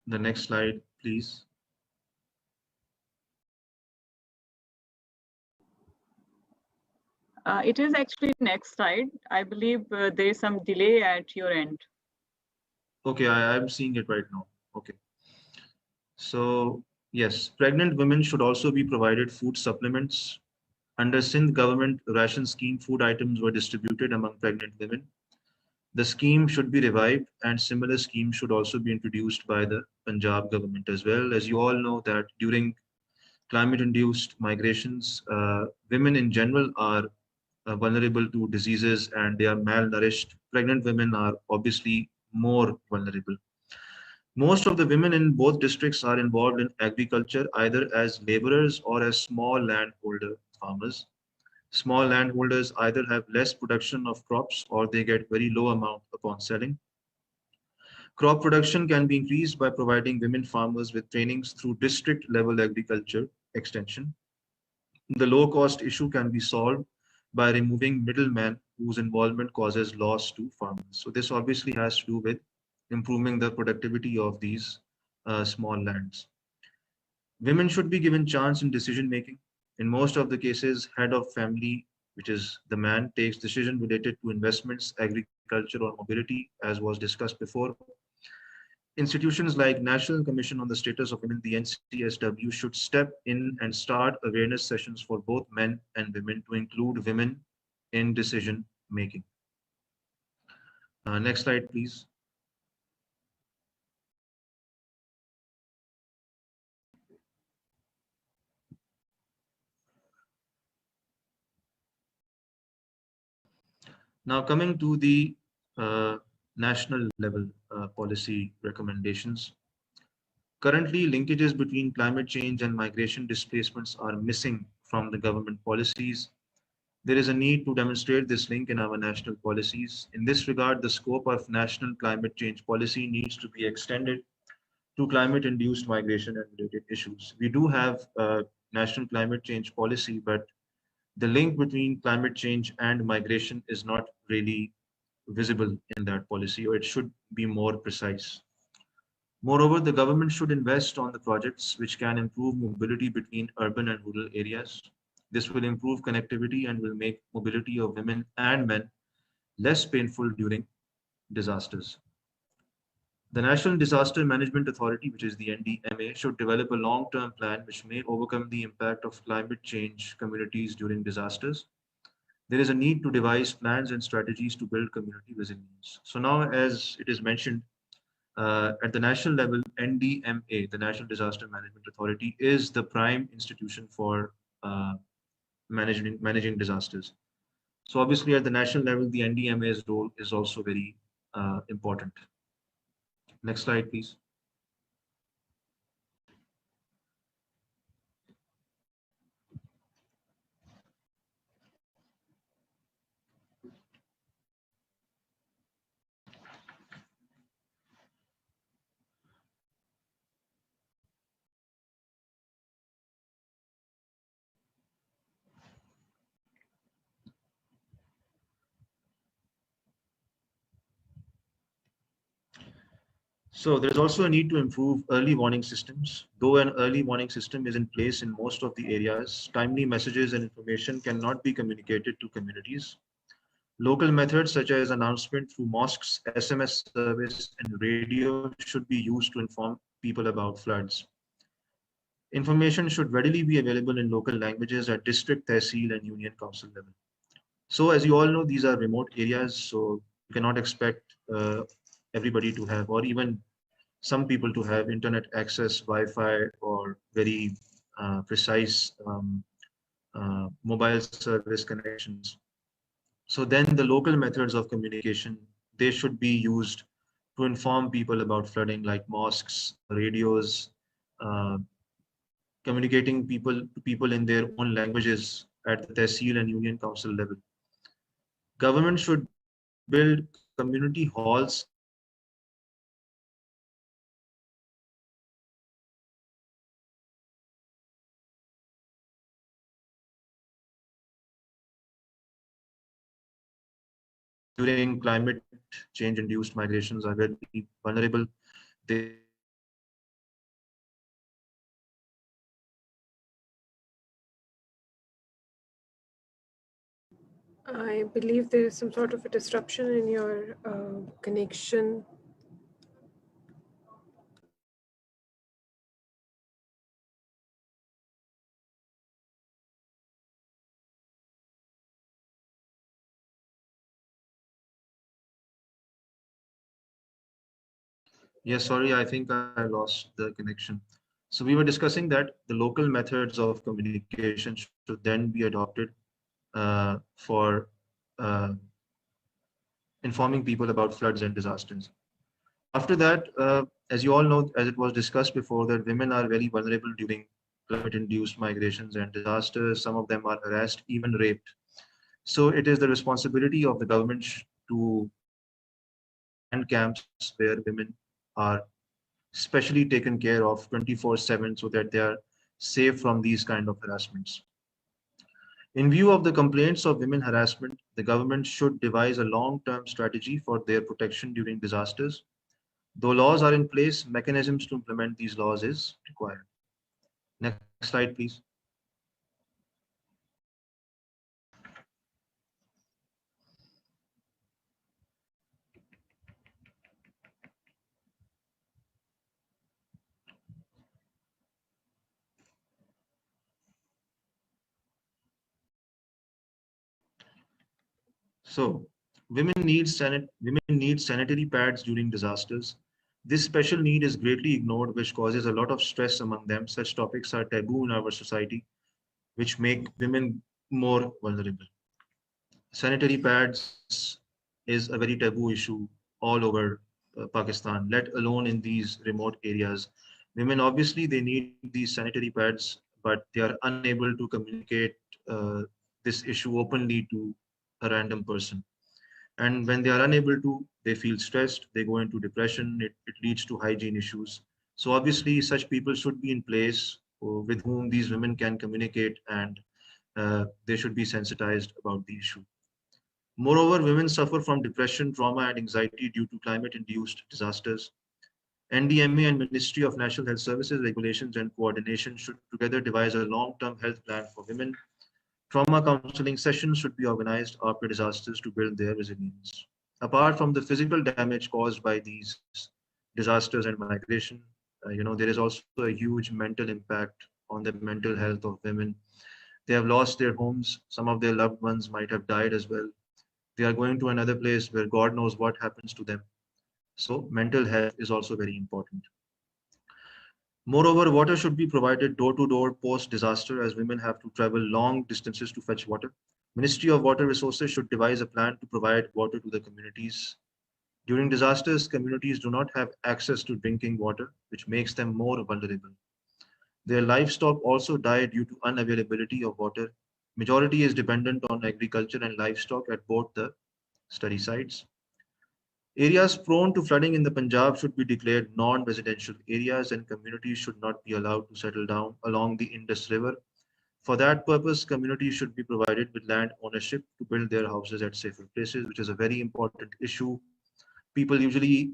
The next slide, please. It is actually next slide. I believe there is some delay at your end. Okay, I'm seeing it right now. Okay. So yes, pregnant women should also be provided food supplements. Under Sindh government ration scheme, food items were distributed among pregnant women. The scheme should be revived, and similar schemes should also be introduced by the Punjab government as well. As you all know that during climate-induced migrations, women in general are vulnerable to diseases and they are malnourished. Pregnant women are obviously more vulnerable. Most of the women in both districts are involved in agriculture, either as laborers or as small landholder farmers. Small landholders either have less production of crops or they get very low amount upon selling. Crop production can be increased by providing women farmers with trainings through district level agriculture extension. The low cost issue can be solved by removing middlemen whose involvement causes loss to farmers. So this obviously has to do with improving the productivity of these small lands. Women should be given chance in decision making. In most of the cases, head of family, which is the man, takes decision related to investments, agriculture, or mobility, as was discussed before. Institutions like National Commission on the Status of Women, the NCSW, should step in and start awareness sessions for both men and women to include women in decision making. Next slide, please. Now coming to the national level policy recommendations. Currently, linkages between climate change and migration displacements are missing from the government policies. There is a need to demonstrate this link in our national policies. In this regard, the scope of national climate change policy needs to be extended to climate-induced migration and related issues. We do have a national climate change policy, but the link between climate change and migration is not really visible in that policy, or it should be more precise. Moreover, the government should invest on the projects which can improve mobility between urban and rural areas. This will improve connectivity and will make mobility of women and men less painful during disasters. The National Disaster Management Authority, which is the NDMA, should develop a long-term plan which may overcome the impact of climate change communities during disasters. There is a need to devise plans and strategies to build community resilience. So now, as it is mentioned, at the national level, NDMA, the National Disaster Management Authority, is the prime institution for managing disasters. So obviously at the national level, the NDMA's role is also very important. Next slide, please. So there's also a need to improve early warning systems. Though an early warning system is in place in most of the areas, timely messages and information cannot be communicated to communities. Local methods such as announcement through mosques, SMS service, and radio should be used to inform people about floods. Information should readily be available in local languages at district, tehsil, and union council level. So as you all know, these are remote areas, so you cannot expect everybody to have, or even some people to have internet access, Wi-Fi, or very precise mobile service connections. So then the local methods of communication, they should be used to inform people about flooding, like mosques, radios, uh, communicating to people in their own languages at the tehsil and union council level. Government should build community halls during climate change induced migrations are very vulnerable. They I believe there is some sort of a disruption in your connection. Yes, sorry, I think I lost the connection. So we were discussing that the local methods of communication should then be adopted for uh, informing people about floods and disasters. After that, as you all know, as it was discussed before, that women are very vulnerable during climate-induced migrations and disasters. Some of them are harassed, even raped. So it is the responsibility of the government to land camps where women are specially taken care of 24/7 so that they are safe from these kind of harassments. In view of the complaints of women harassment, the government should devise a long-term strategy for their protection during disasters. Though laws are in place, mechanisms to implement these laws is required. Next slide, please. So, women need sanitary pads during disasters. This special need is greatly ignored, which causes a lot of stress among them. Such topics are taboo in our society, which make women more vulnerable. Sanitary pads is a very taboo issue all over Pakistan, let alone in these remote areas. Women, obviously, they need these sanitary pads, but they are unable to communicate this issue openly to a random person. And when they are unable to, they feel stressed, they go into depression, it leads to hygiene issues. So obviously, such people should be in place with whom these women can communicate, and they should be sensitized about the issue. Moreover, women suffer from depression, trauma, and anxiety due to climate-induced disasters. NDMA and Ministry of National Health Services regulations and coordination should together devise a long-term health plan for women. Trauma counseling sessions should be organized after disasters to build their resilience. Apart from the physical damage caused by these disasters and migration, there is also a huge mental impact on the mental health of women. They have lost their homes. Some of their loved ones might have died as well. They are going to another place where God knows what happens to them. So mental health is also very important. Moreover, water should be provided door to door post disaster, as women have to travel long distances to fetch water. Ministry of Water Resources should devise a plan to provide water to the communities. During disasters, communities do not have access to drinking water, which makes them more vulnerable. Their livestock also die due to unavailability of water. Majority is dependent on agriculture and livestock at both the study sites. Areas prone to flooding in the Punjab should be declared non-residential areas, and communities should not be allowed to settle down along the Indus River. For that purpose, communities should be provided with land ownership to build their houses at safer places, which is a very important issue. People usually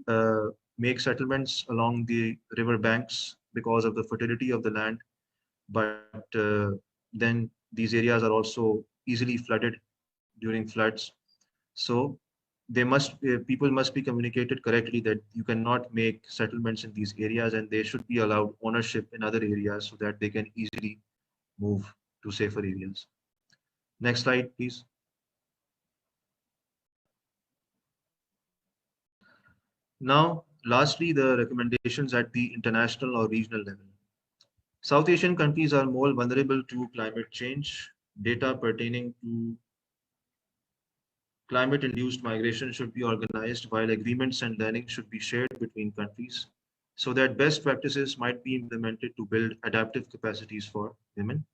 make settlements along the river banks because of the fertility of the land, but then these areas are also easily flooded during floods. So people must be communicated correctly that you cannot make settlements in these areas, and they should be allowed ownership in other areas so that they can easily move to safer areas. Next slide, please. Now, lastly, the recommendations at the international or regional level. South Asian countries are more vulnerable to climate change. Data pertaining to climate-induced migration should be organized, while agreements and learning should be shared between countries so that best practices might be implemented to build adaptive capacities for women.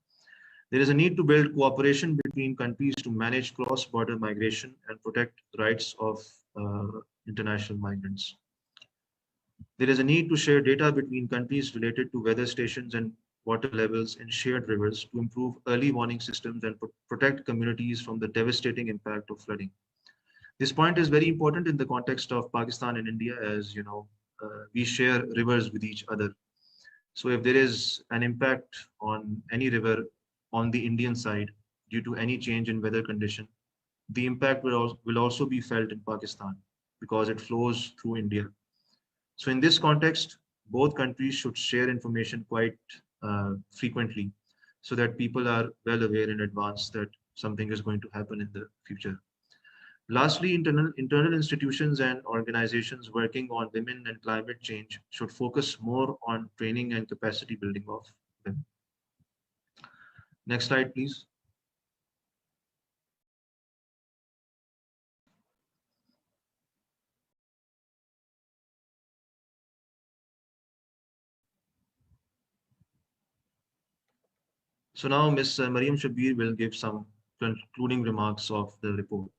There is a need to build cooperation between countries to manage cross-border migration and protect rights of international migrants. There is a need to share data between countries related to weather stations and water levels in shared rivers to improve early warning systems and protect communities from the devastating impact of flooding. This point is very important in the context of Pakistan and India, as we share rivers with each other. So if there is an impact on any river on the Indian side due to any change in weather condition, the impact will also be felt in Pakistan because it flows through India. So in this context, both countries should share information quite frequently so that people are well aware in advance that something is going to happen in the future. Lastly, internal institutions and organizations working on women and climate change should focus more on training and capacity building of women. Next slide, please. So now Ms. Mariam Shabir will give some concluding remarks of the report.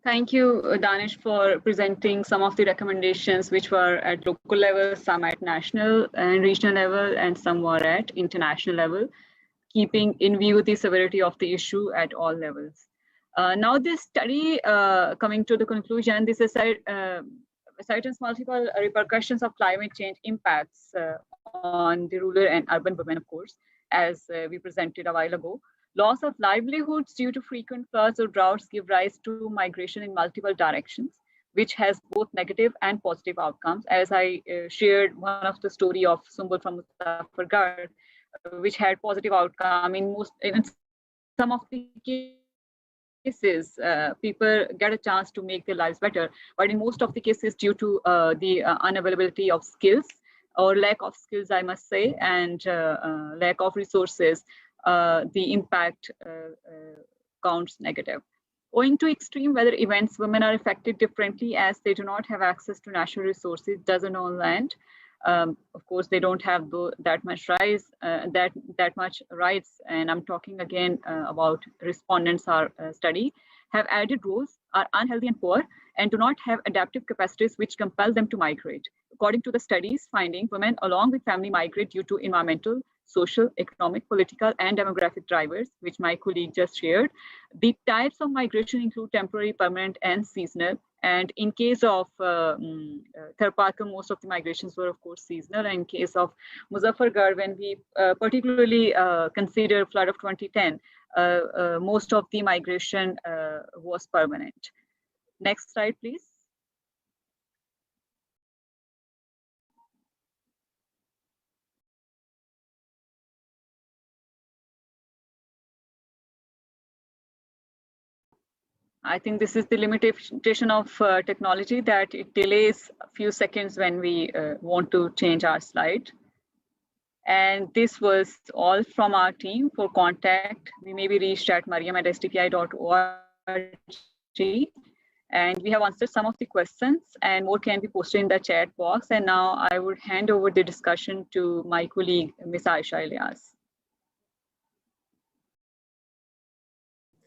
Thank you, Danish, for presenting some of the recommendations which were at local level, some at national and regional level, and some were at international level, keeping in view the severity of the issue at all levels. Now this study, coming to the conclusion, this is cites multiple repercussions of climate change impacts on the rural and urban women, of course, as we presented a while ago. Loss of livelihoods due to frequent floods or droughts give rise to migration in multiple directions, which has both negative and positive outcomes. As I shared one of the story of Sumbul from Muzaffargarh, which had positive outcome in some of the cases, people get a chance to make their lives better, but in most of the cases, due to the unavailability of skills or lack of skills, I must say, and lack of resources, the impact counts negative. Owing to extreme weather events, women are affected differently as they do not have access to natural resources, doesn't own land. Of course, they don't have that much rights, and I'm talking again about respondents our study, have added roles, are unhealthy and poor, and do not have adaptive capacities which compel them to migrate. According to the study's finding, women along with family migrate due to environmental, social, economic, political, and demographic drivers, which my colleague just shared. The types of migration include temporary, permanent, and seasonal, And in case of Tharparkar, most of the migrations were, of course, seasonal. And in case of Muzaffargarh, when we particularly consider flood of 2010, most of the migration was permanent. Next slide, please. I think this is the limitation of technology, that it delays a few seconds when we want to change our slide. And this was all from our team. For contact, we may be reached at mariam@sdpi.org. And we have answered some of the questions, and more can be posted in the chat box. And now I would hand over the discussion to my colleague, Ms. Aisha Ilyas.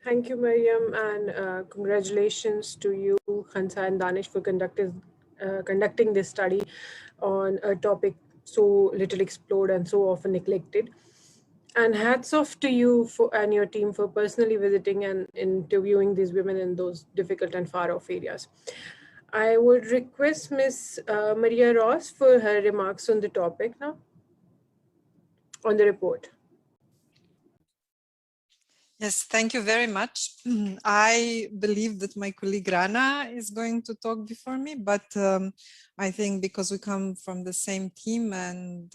Thank you, Mariam, and congratulations to you, Khansa and Danish, for conducting this study on a topic so little explored and so often neglected. And hats off to you and your team for personally visiting and interviewing these women in those difficult and far-off areas. I would request Ms. Maria Ross for her remarks on the topic now, on the report. Yes, thank you very much. I believe that my colleague Rana is going to talk before me, but I think because we come from the same team and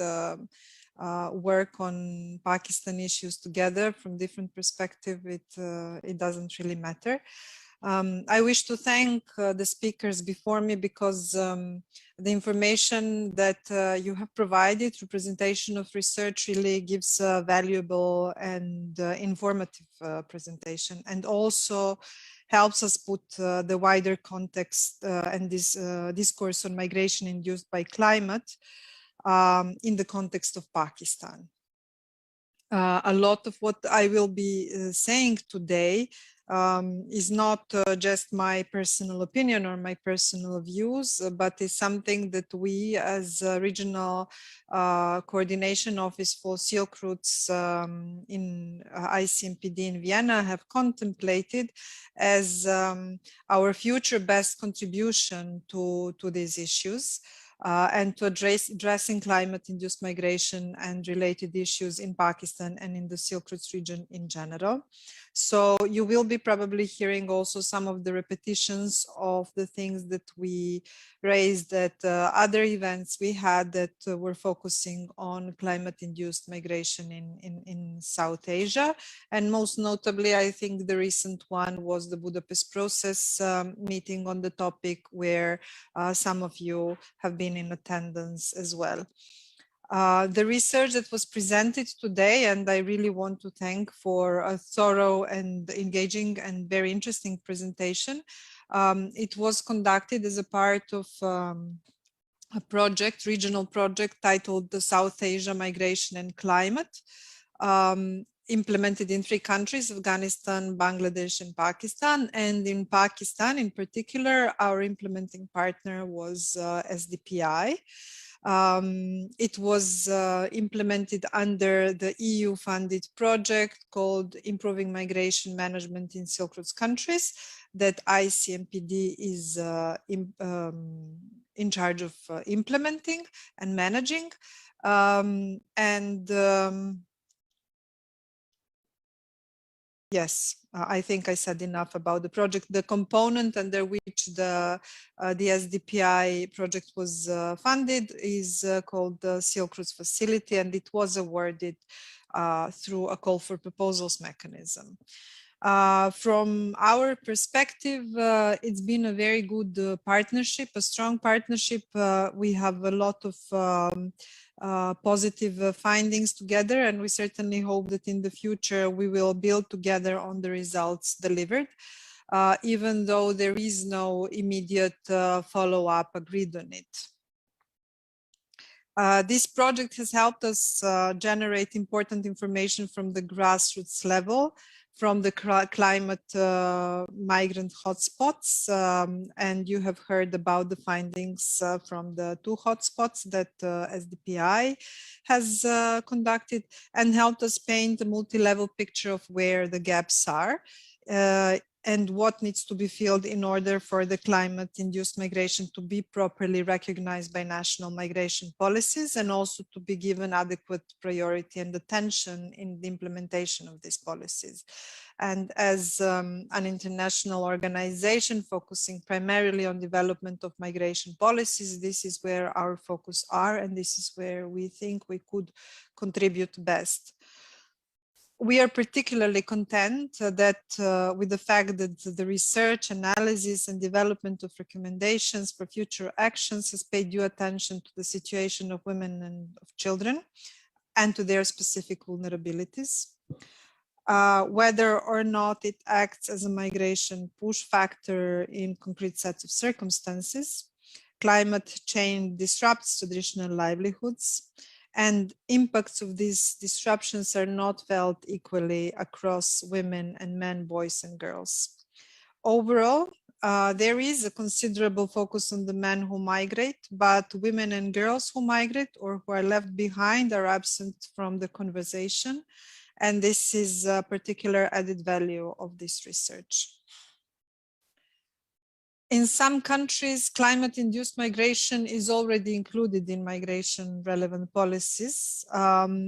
work on Pakistan issues together from different perspectives, it doesn't really matter. I wish to thank the speakers before me because the information that you have provided, representation of research, really gives a valuable and informative presentation, and also helps us put the wider context and this discourse on migration induced by climate in the context of Pakistan. A lot of what I will be saying today is not just my personal opinion or my personal views, but is something that we as a regional coordination office for Silk Routes in ICMPD in Vienna have contemplated as our future best contribution to these issues. And to addressing climate-induced migration and related issues in Pakistan and in the Silk Routes region in general. So you will be probably hearing also some of the repetitions of the things that we raised at other events we had that were focusing on climate-induced migration in South Asia. And most notably, I think the recent one was the Budapest process meeting on the topic, where some of you have been in attendance as well. The research that was presented today, and I really want to thank for a thorough and engaging and very interesting presentation. It was conducted as a part of a project, regional project titled the South Asia Migration and Climate, implemented in 3 countries, Afghanistan, Bangladesh, and Pakistan. And in Pakistan in particular, our implementing partner was SDPI. It was implemented under the EU-funded project called Improving Migration Management in Silk Routes Countries that ICMPD is in charge of implementing and managing. Yes, I think I said enough about the project. The component under which the SDPI project was funded is called the Silk Routes Facility, and it was awarded through a call for proposals mechanism. From our perspective, it's been a very good partnership, a strong partnership. We have a lot of positive findings together, and we certainly hope that in the future we will build together on the results delivered, even though there is no immediate follow-up agreed on it. This project has helped us generate important information from the grassroots level, from the climate migrant hotspots, and you have heard about the findings from the 2 hotspots that SDPI has conducted, and helped us paint a multi-level picture of where the gaps are. and what needs to be filled in order for the climate-induced migration to be properly recognized by national migration policies, and also to be given adequate priority and attention in the implementation of these policies. And as an international organization focusing primarily on development of migration policies, this is where our focus are, and this is where we think we could contribute best. We are particularly content that with the fact that the research, analysis, and development of recommendations for future actions has paid due attention to the situation of women and of children and to their specific vulnerabilities. Whether or not it acts as a migration push factor in concrete sets of circumstances, climate change disrupts traditional livelihoods, and impacts of these disruptions are not felt equally across women and men, boys and girls. Overall, there is a considerable focus on the men who migrate, but women and girls who migrate or who are left behind are absent from the conversation. And this is a particular added value of this research. In some countries, climate-induced migration is already included in migration relevant policies.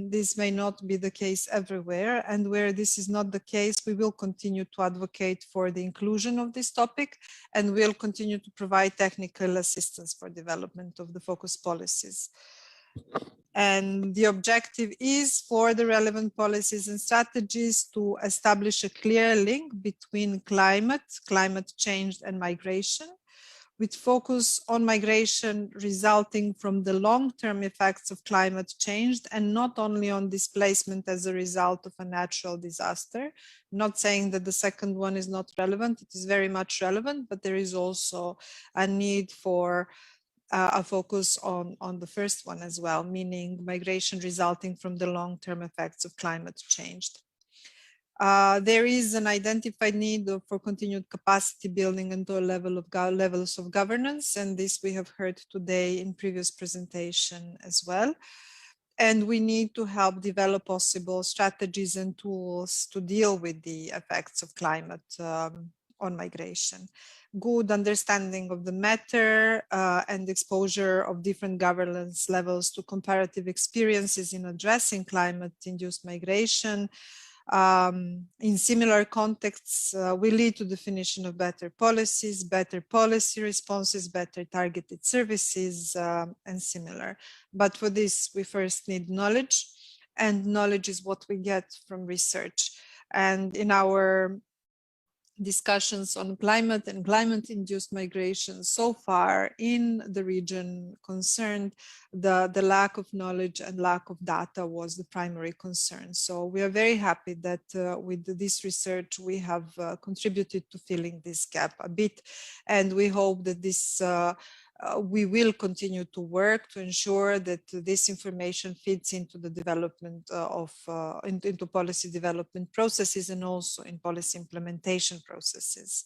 This may not be the case everywhere, and where this is not the case, we will continue to advocate for the inclusion of this topic, and will continue to provide technical assistance for development of the focus policies. And the objective is for the relevant policies and strategies to establish a clear link between climate change and migration, with focus on migration resulting from the long-term effects of climate change, and not only on displacement as a result of a natural disaster. I'm not saying that the second one is not relevant, it is very much relevant, but there is also a need for a focus on the first one as well, meaning migration resulting from the long-term effects of climate change. There is an identified need for continued capacity building and to a levels of governance, and this we have heard today in previous presentation as well. And we need to help develop possible strategies and tools to deal with the effects of climate on migration. Good understanding of the matter and exposure of different governance levels to comparative experiences in addressing climate-induced migration in similar contexts will lead to definition of better policies, better policy responses, better targeted services, and similar. But for this, we first need knowledge, and knowledge is what we get from research. And in our discussions on climate and climate-induced migration so far in the region concerned, the lack of knowledge and lack of data was the primary concern. So we are very happy that with this research we have contributed to filling this gap a bit, and we hope that this we will continue to work to ensure that this information fits into the development into policy development processes and also in policy implementation processes.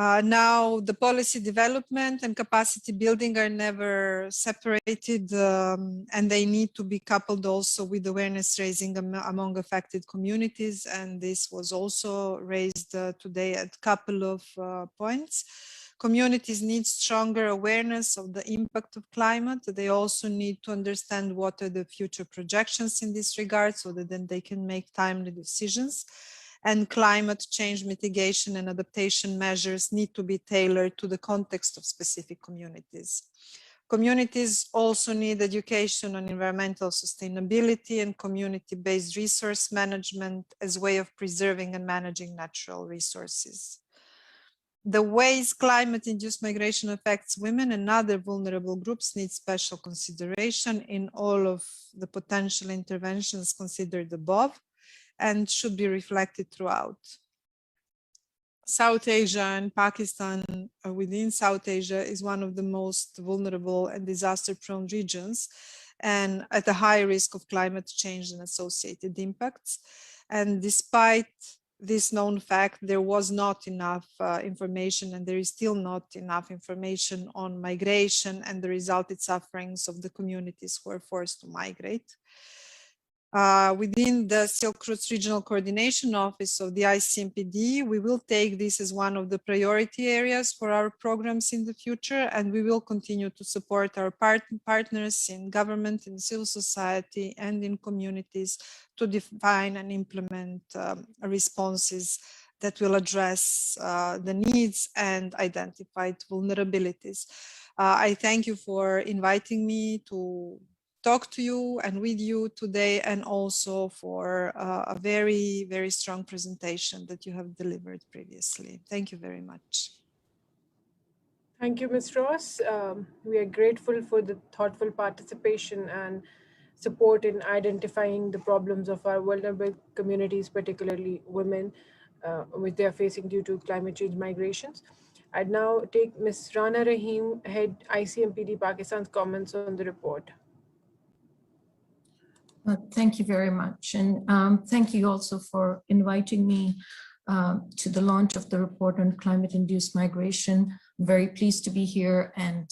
Now, the policy development and capacity building are never separated, and they need to be coupled also with awareness raising among affected communities. And this was also raised today at a couple of points. Communities need stronger awareness of the impact of climate. They also need to understand what are the future projections in this regard, so that then they can make timely decisions. And climate change mitigation and adaptation measures need to be tailored to the context of specific communities. Communities also need education on environmental sustainability and community-based resource management as a way of preserving and managing natural resources. The ways climate-induced migration affects women and other vulnerable groups need special consideration in all of the potential interventions considered above, and should be reflected throughout. South Asia and Pakistan within South Asia is one of the most vulnerable and disaster-prone regions, and at a high risk of climate change and associated impacts. And despite this known fact, there was not enough information, and there is still not enough information on migration and the resulted sufferings of the communities who are forced to migrate. Within the Silk Routes Regional Coordination Office of the ICMPD, we will take this as one of the priority areas for our programs in the future, and we will continue to support our partners in government, in civil society, and in communities to define and implement responses that will address the needs and identified vulnerabilities. I thank you for inviting me to talk to you and with you today, and also for a very, very strong presentation that you have delivered previously. Thank you very much. Thank you, Ms. Ross. We are grateful for the thoughtful participation and support in identifying the problems of our vulnerable communities, particularly women, which they are facing due to climate change migrations. I'd now take Ms. Rana Rahim, Head ICMPD Pakistan's comments on the report. Thank you very much. And thank you also for inviting me to the launch of the report on climate-induced migration. I'm very pleased to be here. And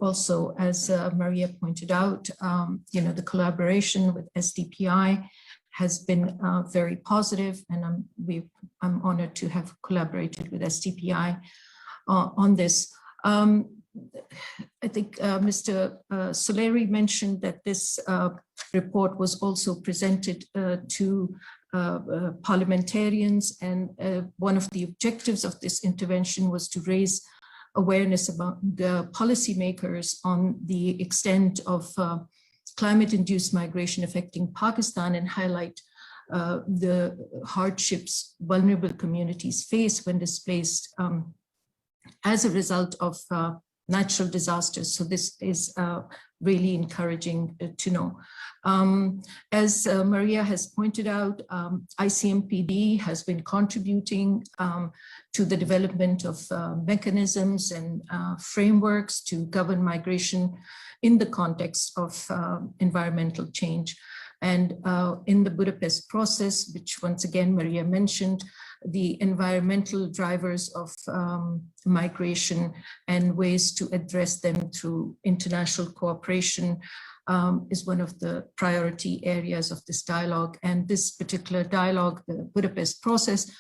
also, as Maria pointed out, the collaboration with SDPI has been very positive, and I'm honored to have collaborated with SDPI on this. I think Mr. Soleri mentioned that this report was also presented to parliamentarians, and one of the objectives of this intervention was to raise awareness about the policymakers on the extent of climate-induced migration affecting Pakistan, and highlight the hardships vulnerable communities face when displaced as a result of natural disasters. So this is really encouraging to know. As Maria has pointed out, ICMPD has been contributing to the development of mechanisms and frameworks to govern migration in the context of environmental change. And in the Budapest process, which once again Maria mentioned, the environmental drivers of migration and ways to address them through international cooperation is one of the priority areas of this dialogue. And this particular dialogue, the Budapest process,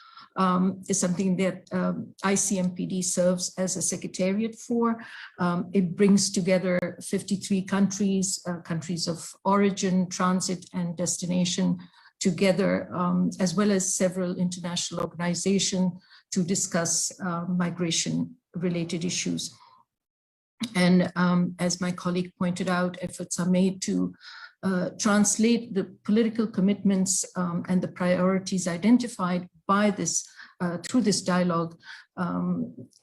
is something that ICMPD serves as a secretariat for. It brings together 53 countries, countries of origin, transit, and destination together, as well as several international organizations to discuss migration-related issues. And as my colleague pointed out, efforts are made to translate the political commitments and the priorities identified by this through this dialogue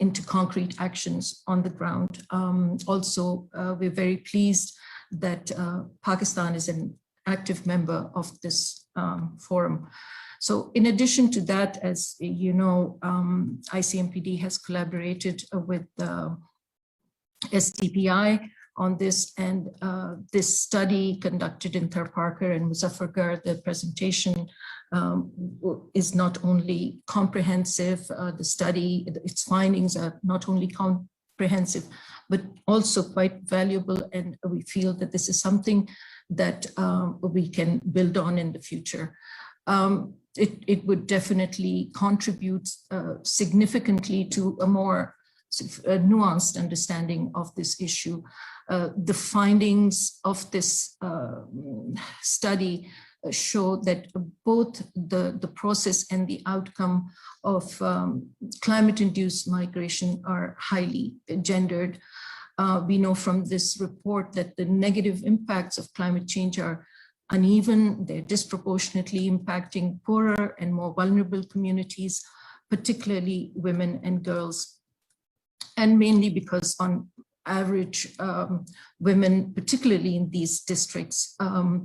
into concrete actions on the ground. Also, we're very pleased that Pakistan is an active member of this forum. So in addition to that, as you know, ICMPD has collaborated with SDPI on this, and this study conducted in Tharparkar and Muzaffargarh, the presentation is not only comprehensive, the study, its findings are not only comprehensive, but also quite valuable, and we feel that this is something that we can build on in the future. It would definitely contribute significantly to a more nuanced understanding of this issue. The findings of this study show that both the process and the outcome of climate-induced migration are highly gendered. We know from this report that the negative impacts of climate change are uneven. They're disproportionately impacting poorer and more vulnerable communities, particularly women and girls. And mainly because on average, women, particularly in these districts,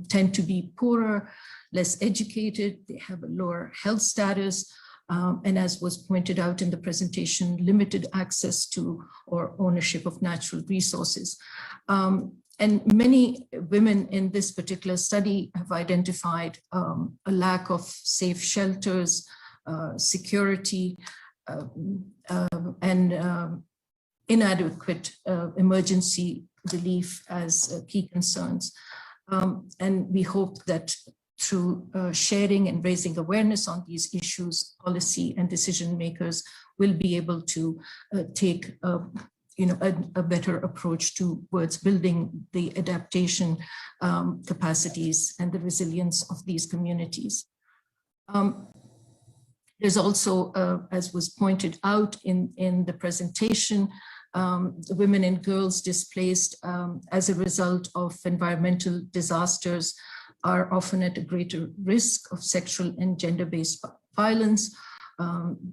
tend to be poorer, less educated, they have a lower health status, and as was pointed out in the presentation, limited access to or ownership of natural resources. And many women in this particular study have identified a lack of safe shelters, security, and inadequate emergency relief as key concerns. And we hope that through sharing and raising awareness on these issues, policy and decision makers will be able to take a better approach towards building the adaptation capacities and the resilience of these communities. There's also, as was pointed out in the presentation, women and girls displaced as a result of environmental disasters are often at a greater risk of sexual and gender-based violence.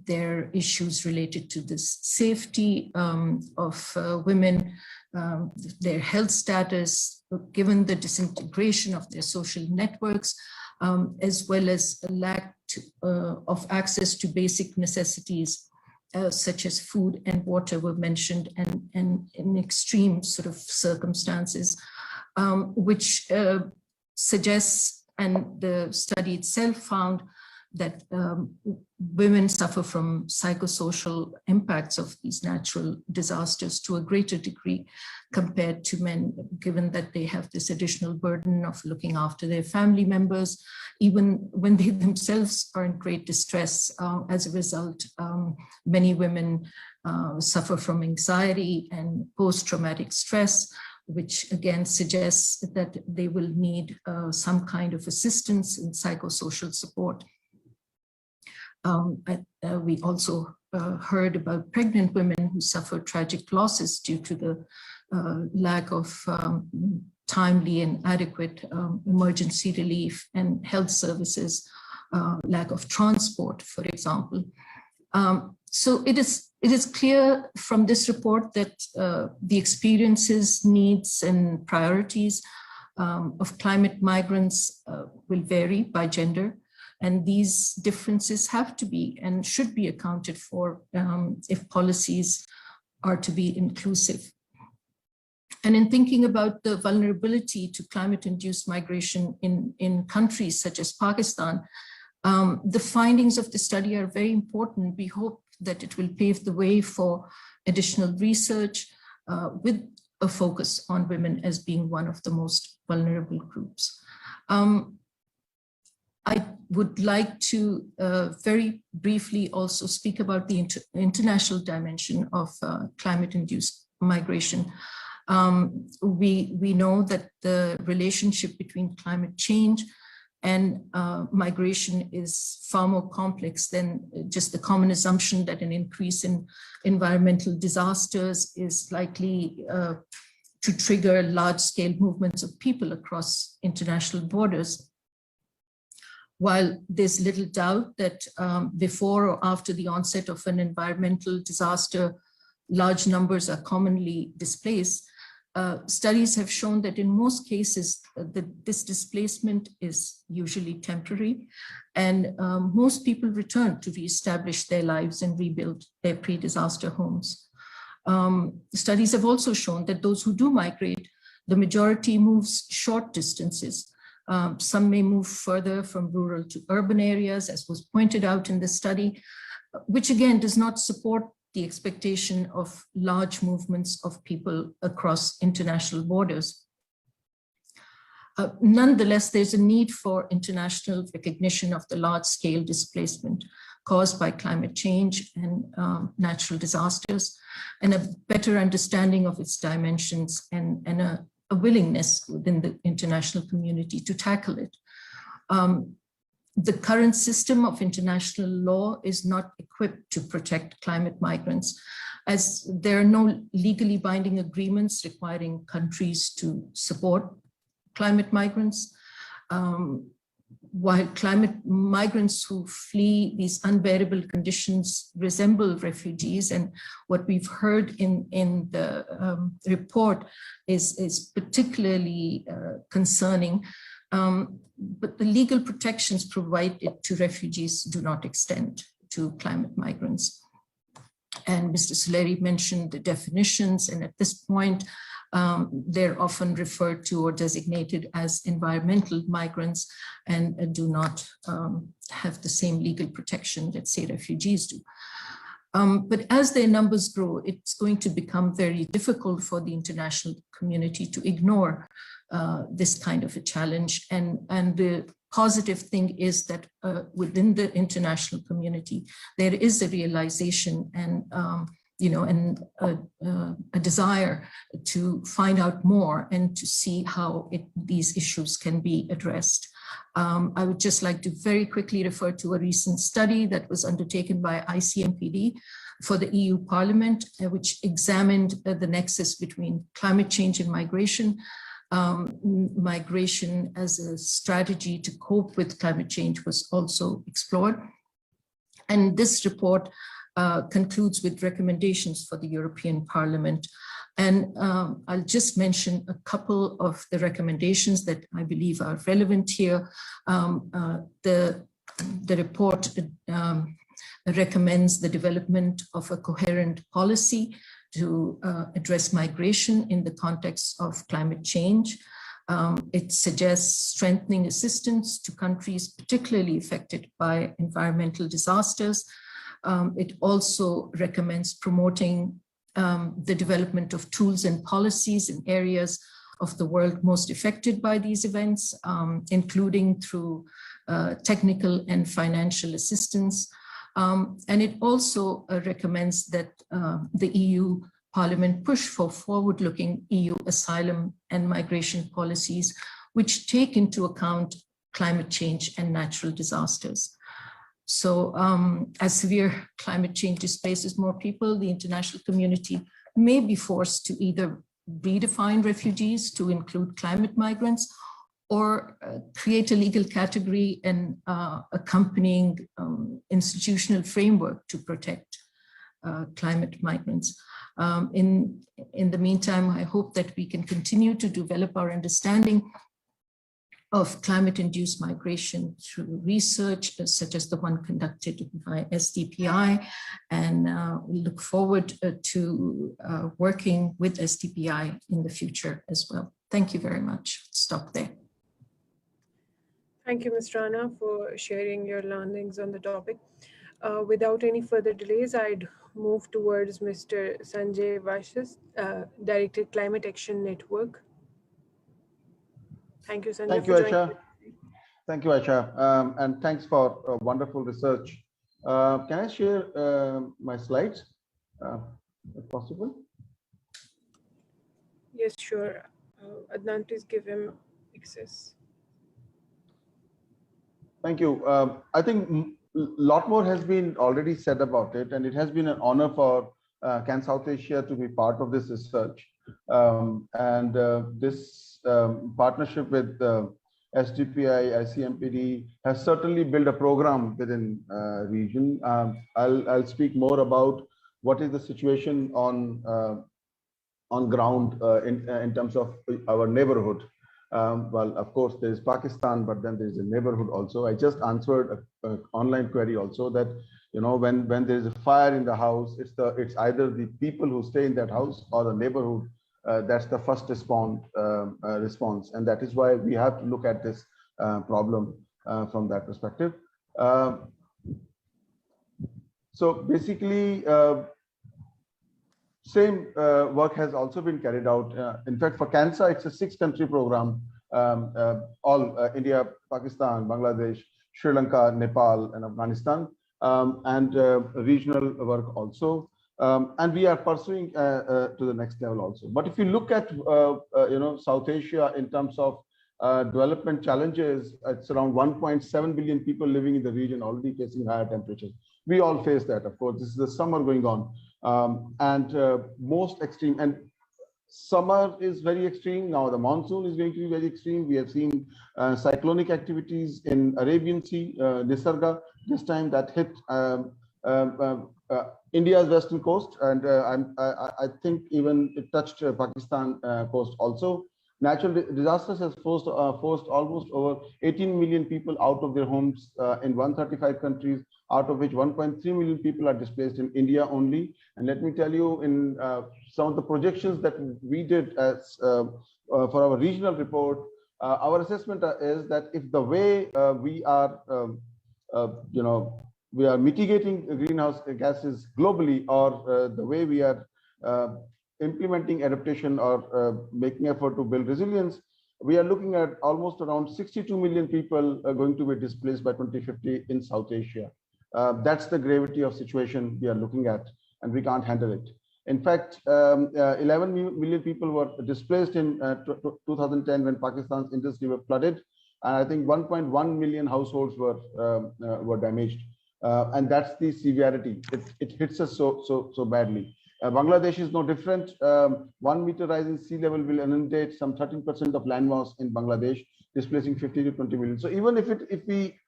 There are issues related to the safety of women, their health status, given the disintegration of their social networks, as well as a lack of access to basic necessities such as food and water were mentioned, and in extreme sort of circumstances, which suggests, and the study itself found, that women suffer from psychosocial impacts of these natural disasters to a greater degree compared to men, given that they have this additional burden of looking after their family members, even when they themselves are in great distress. As a result, many women suffer from anxiety and post-traumatic stress, which again suggests that they will need some kind of assistance and psychosocial support. We also heard about pregnant women who suffer tragic losses due to the lack of timely and adequate emergency relief and health services, lack of transport, for example. So it is clear from this report that the experiences, needs, and priorities of climate migrants will vary by gender. And these differences have to be and should be accounted for if policies are to be inclusive. And in thinking about the vulnerability to climate-induced migration in countries such as Pakistan, the findings of the study are very important. We hope that it will pave the way for additional research with a focus on women as being one of the most vulnerable groups. I would like to very briefly also speak about the international dimension of climate-induced migration. We know that the relationship between climate change and migration is far more complex than just the common assumption that an increase in environmental disasters is likely to trigger large-scale movements of people across international borders. While there's little doubt that before or after the onset of an environmental disaster, large numbers are commonly displaced, studies have shown that in most cases, this displacement is usually temporary, and most people return to reestablish their lives and rebuild their pre-disaster homes. Studies have also shown that those who do migrate, the majority moves short distances. Some may move further from rural to urban areas, as was pointed out in the study, which again does not support the expectation of large movements of people across international borders. Nonetheless, there's a need for international recognition of the large-scale displacement caused by climate change and natural disasters, and a better understanding of its dimensions and a willingness within the international community to tackle it. The current system of international law is not equipped to protect climate migrants, as there are no legally binding agreements requiring countries to support climate migrants. While climate migrants who flee these unbearable conditions resemble refugees, and what we've heard in the report is particularly concerning, but the legal protections provided to refugees do not extend to climate migrants. And Mr. Suleri mentioned the definitions, and at this point, they're often referred to or designated as environmental migrants and do not have the same legal protection that, say, refugees do. But as their numbers grow, it's going to become very difficult for the international community to ignore this kind of a challenge. And the positive thing is that within the international community, there is a realization and a desire to find out more and to see how these issues can be addressed. I would just like to very quickly refer to a recent study that was undertaken by ICMPD for the EU Parliament, which examined the nexus between climate change and migration. Migration as a strategy to cope with climate change was also explored. And this report concludes with recommendations for the European Parliament. And I'll just mention a couple of the recommendations that I believe are relevant here. The report recommends the development of a coherent policy to address migration in the context of climate change. It suggests strengthening assistance to countries particularly affected by environmental disasters. It also recommends promoting the development of tools and policies in areas of the world most affected by these events, including through technical and financial assistance. And it also recommends that the EU Parliament push for forward-looking EU asylum and migration policies, which take into account climate change and natural disasters. So as severe climate change displaces more people, the international community may be forced to either redefine refugees to include climate migrants or create a legal category and accompanying institutional framework to protect climate migrants. In the meantime, I hope that we can continue to develop our understanding of climate-induced migration through research such as the one conducted by SDPI, and we look forward to working with SDPI in the future as well. Thank you very much. Stop there. Thank you, Ms. Rana, for sharing your learnings on the topic. Without any further delays, I'd move towards Mr. Sanjay Vashis, Director, Climate Action Network. Thank you, Sanjay. Thank you, Aisha. Thank you, Aisha. And thanks for wonderful research. Can I share my slides, if possible? Yes, sure. Adnan, please give him access. Thank you. I think a lot more has been already said about it, and it has been an honor for CAN South Asia to be part of this research. This partnership with SDPI, ICMPD has certainly built a program within region. I'll speak more about what is the situation on ground in terms of our neighborhood. Well, of course, there is Pakistan, but then there is a neighborhood also. I just answered an online query also that, you know, when there is a fire in the house, it's either the people who stay in that house or the neighborhood. That's the first response, and that is why we have to look at this problem from that perspective. So basically, same work has also been carried out. In fact, for CANSA, it's a 6-country program, all India, Pakistan, Bangladesh, Sri Lanka, Nepal, and Afghanistan, and regional work also. And we are pursuing to the next level also. But if you look at South Asia in terms of development challenges, it's around 1.7 billion people living in the region already facing higher temperatures. We all face that, of course. This is the summer going on, and most extreme. And summer is very extreme. Now the monsoon is going to be very extreme. We have seen cyclonic activities in Arabian Sea, Nisarga this time that hit India's western coast, and I think even it touched Pakistan coast also. Natural disasters has forced almost over 18 million people out of their homes in 135 countries, out of which 1.3 million people are displaced in India only. And let me tell you, in some of the projections that we did as for our regional report, our assessment is that if the way we are, we are mitigating greenhouse gases globally, or the way we are implementing adaptation or making effort to build resilience, we are looking at almost around 62 million people going to be displaced by 2050 in South Asia. That's the gravity of situation we are looking at, and we can't handle it. In fact, 11 million people were displaced in 2010 when Pakistan's industry were flooded, and I think 1.1 million households were damaged. And that's the severity. It hits us so badly. Bangladesh is no different. 1 meter rise in sea level will inundate some 13% of landmass in Bangladesh, displacing 50 to 20 million. So even if we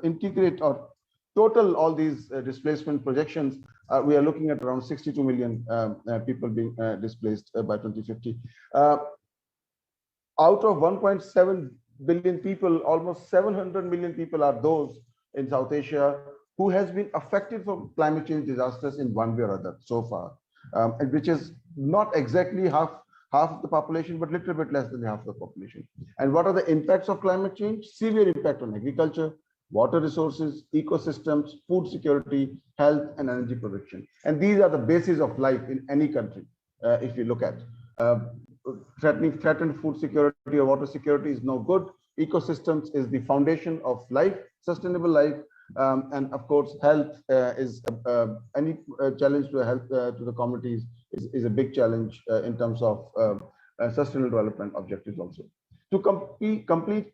integrate or total all these displacement projections, we are looking at around 62 million people being displaced by 2050. Out of 1.7 billion people, almost 700 million people are those in South Asia who has been affected from climate change disasters in one way or other so far, and which is not exactly half of the population, but little bit less than half of the population. And what are the impacts of climate change? Severe impact on agriculture, water resources, ecosystems, food security, health, and energy production. And these are the basis of life in any country. If you look at threatened food security or water security is no good. Ecosystems is the foundation of life, sustainable life. And of course, health is any challenge to health to the communities is a big challenge in terms of sustainable development objectives also. To complete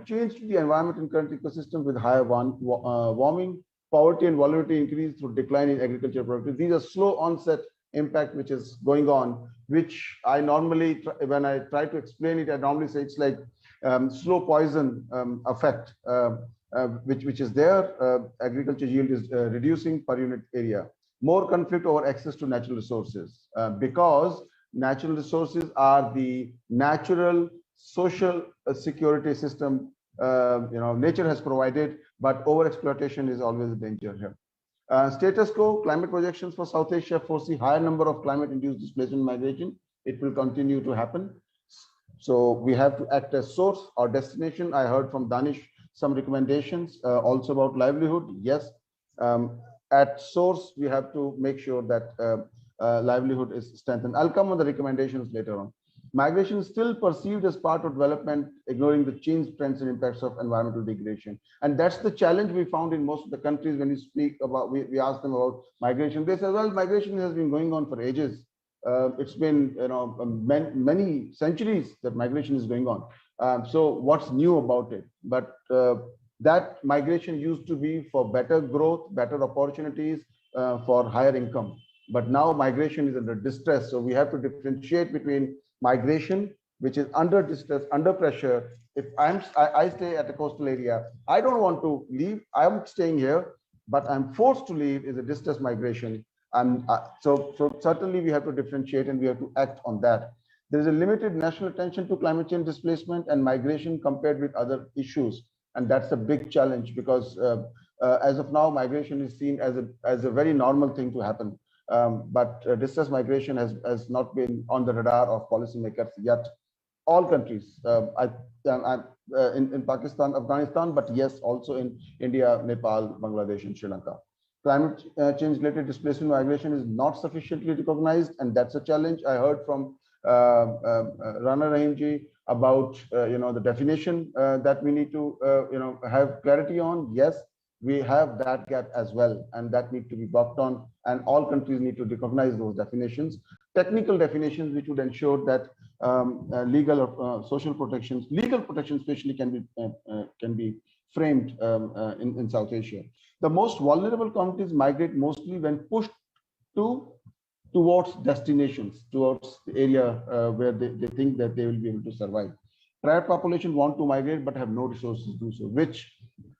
change to the environment and current ecosystem with higher warming, poverty and vulnerability increase through decline in agricultural productivity. These are slow onset impact which is going on, which I normally, when I try to explain it, I normally say it's like slow poison effect. Which is there. Agriculture yield is reducing per unit area. More conflict over access to natural resources because natural resources are the natural social security system nature has provided, but over exploitation is always a danger here. Status quo, climate projections for South Asia foresee higher number of climate-induced displacement migration. It will continue to happen. So we have to act as source or destination. I heard from Danish some recommendations also about livelihood. Yes, at source, we have to make sure that livelihood is strengthened. I'll come on the recommendations later on. Migration is still perceived as part of development, ignoring the change trends and impacts of environmental degradation. And that's the challenge we found in most of the countries when we speak about, we ask them about migration. They say, well, migration has been going on for ages. It's been many centuries that migration is going on. So what's new about it? But that migration used to be for better growth, better opportunities, for higher income. But now migration is under distress. So we have to differentiate between migration, which is under distress, under pressure. If I stay at a coastal area, I don't want to leave. I'm staying here, but I'm forced to leave is a distress migration. And so certainly we have to differentiate and we have to act on that. There is a limited national attention to climate change displacement and migration compared with other issues. And that's a big challenge because as of now, migration is seen as a very normal thing to happen. But distress migration has not been on the radar of policymakers yet. All countries, in Pakistan, Afghanistan, but yes, also in India, Nepal, Bangladesh, and Sri Lanka. Climate change-related displacement migration is not sufficiently recognized, and that's a challenge. I heard from Rana Rahimji about the definition that we need to have clarity on. Yes, we have that gap as well, and that need to be worked on, and all countries need to recognize those definitions, technical definitions, which would ensure that legal or social protections, legal protections especially can be framed in South Asia. The most vulnerable communities migrate mostly when pushed towards destinations, towards the area where they think that they will be able to survive. Trapped population want to migrate but have no resources to do so,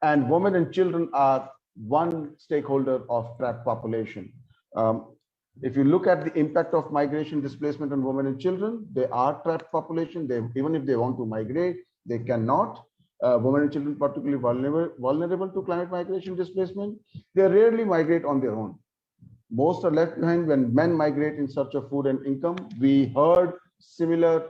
and women and children are one stakeholder of trapped population. If you look at the impact of migration displacement on women and children, they are trapped population. Even if they want to migrate, they cannot. Women and children particularly vulnerable to climate migration displacement. They rarely migrate on their own. Most are left behind when men migrate in search of food and income. We heard similar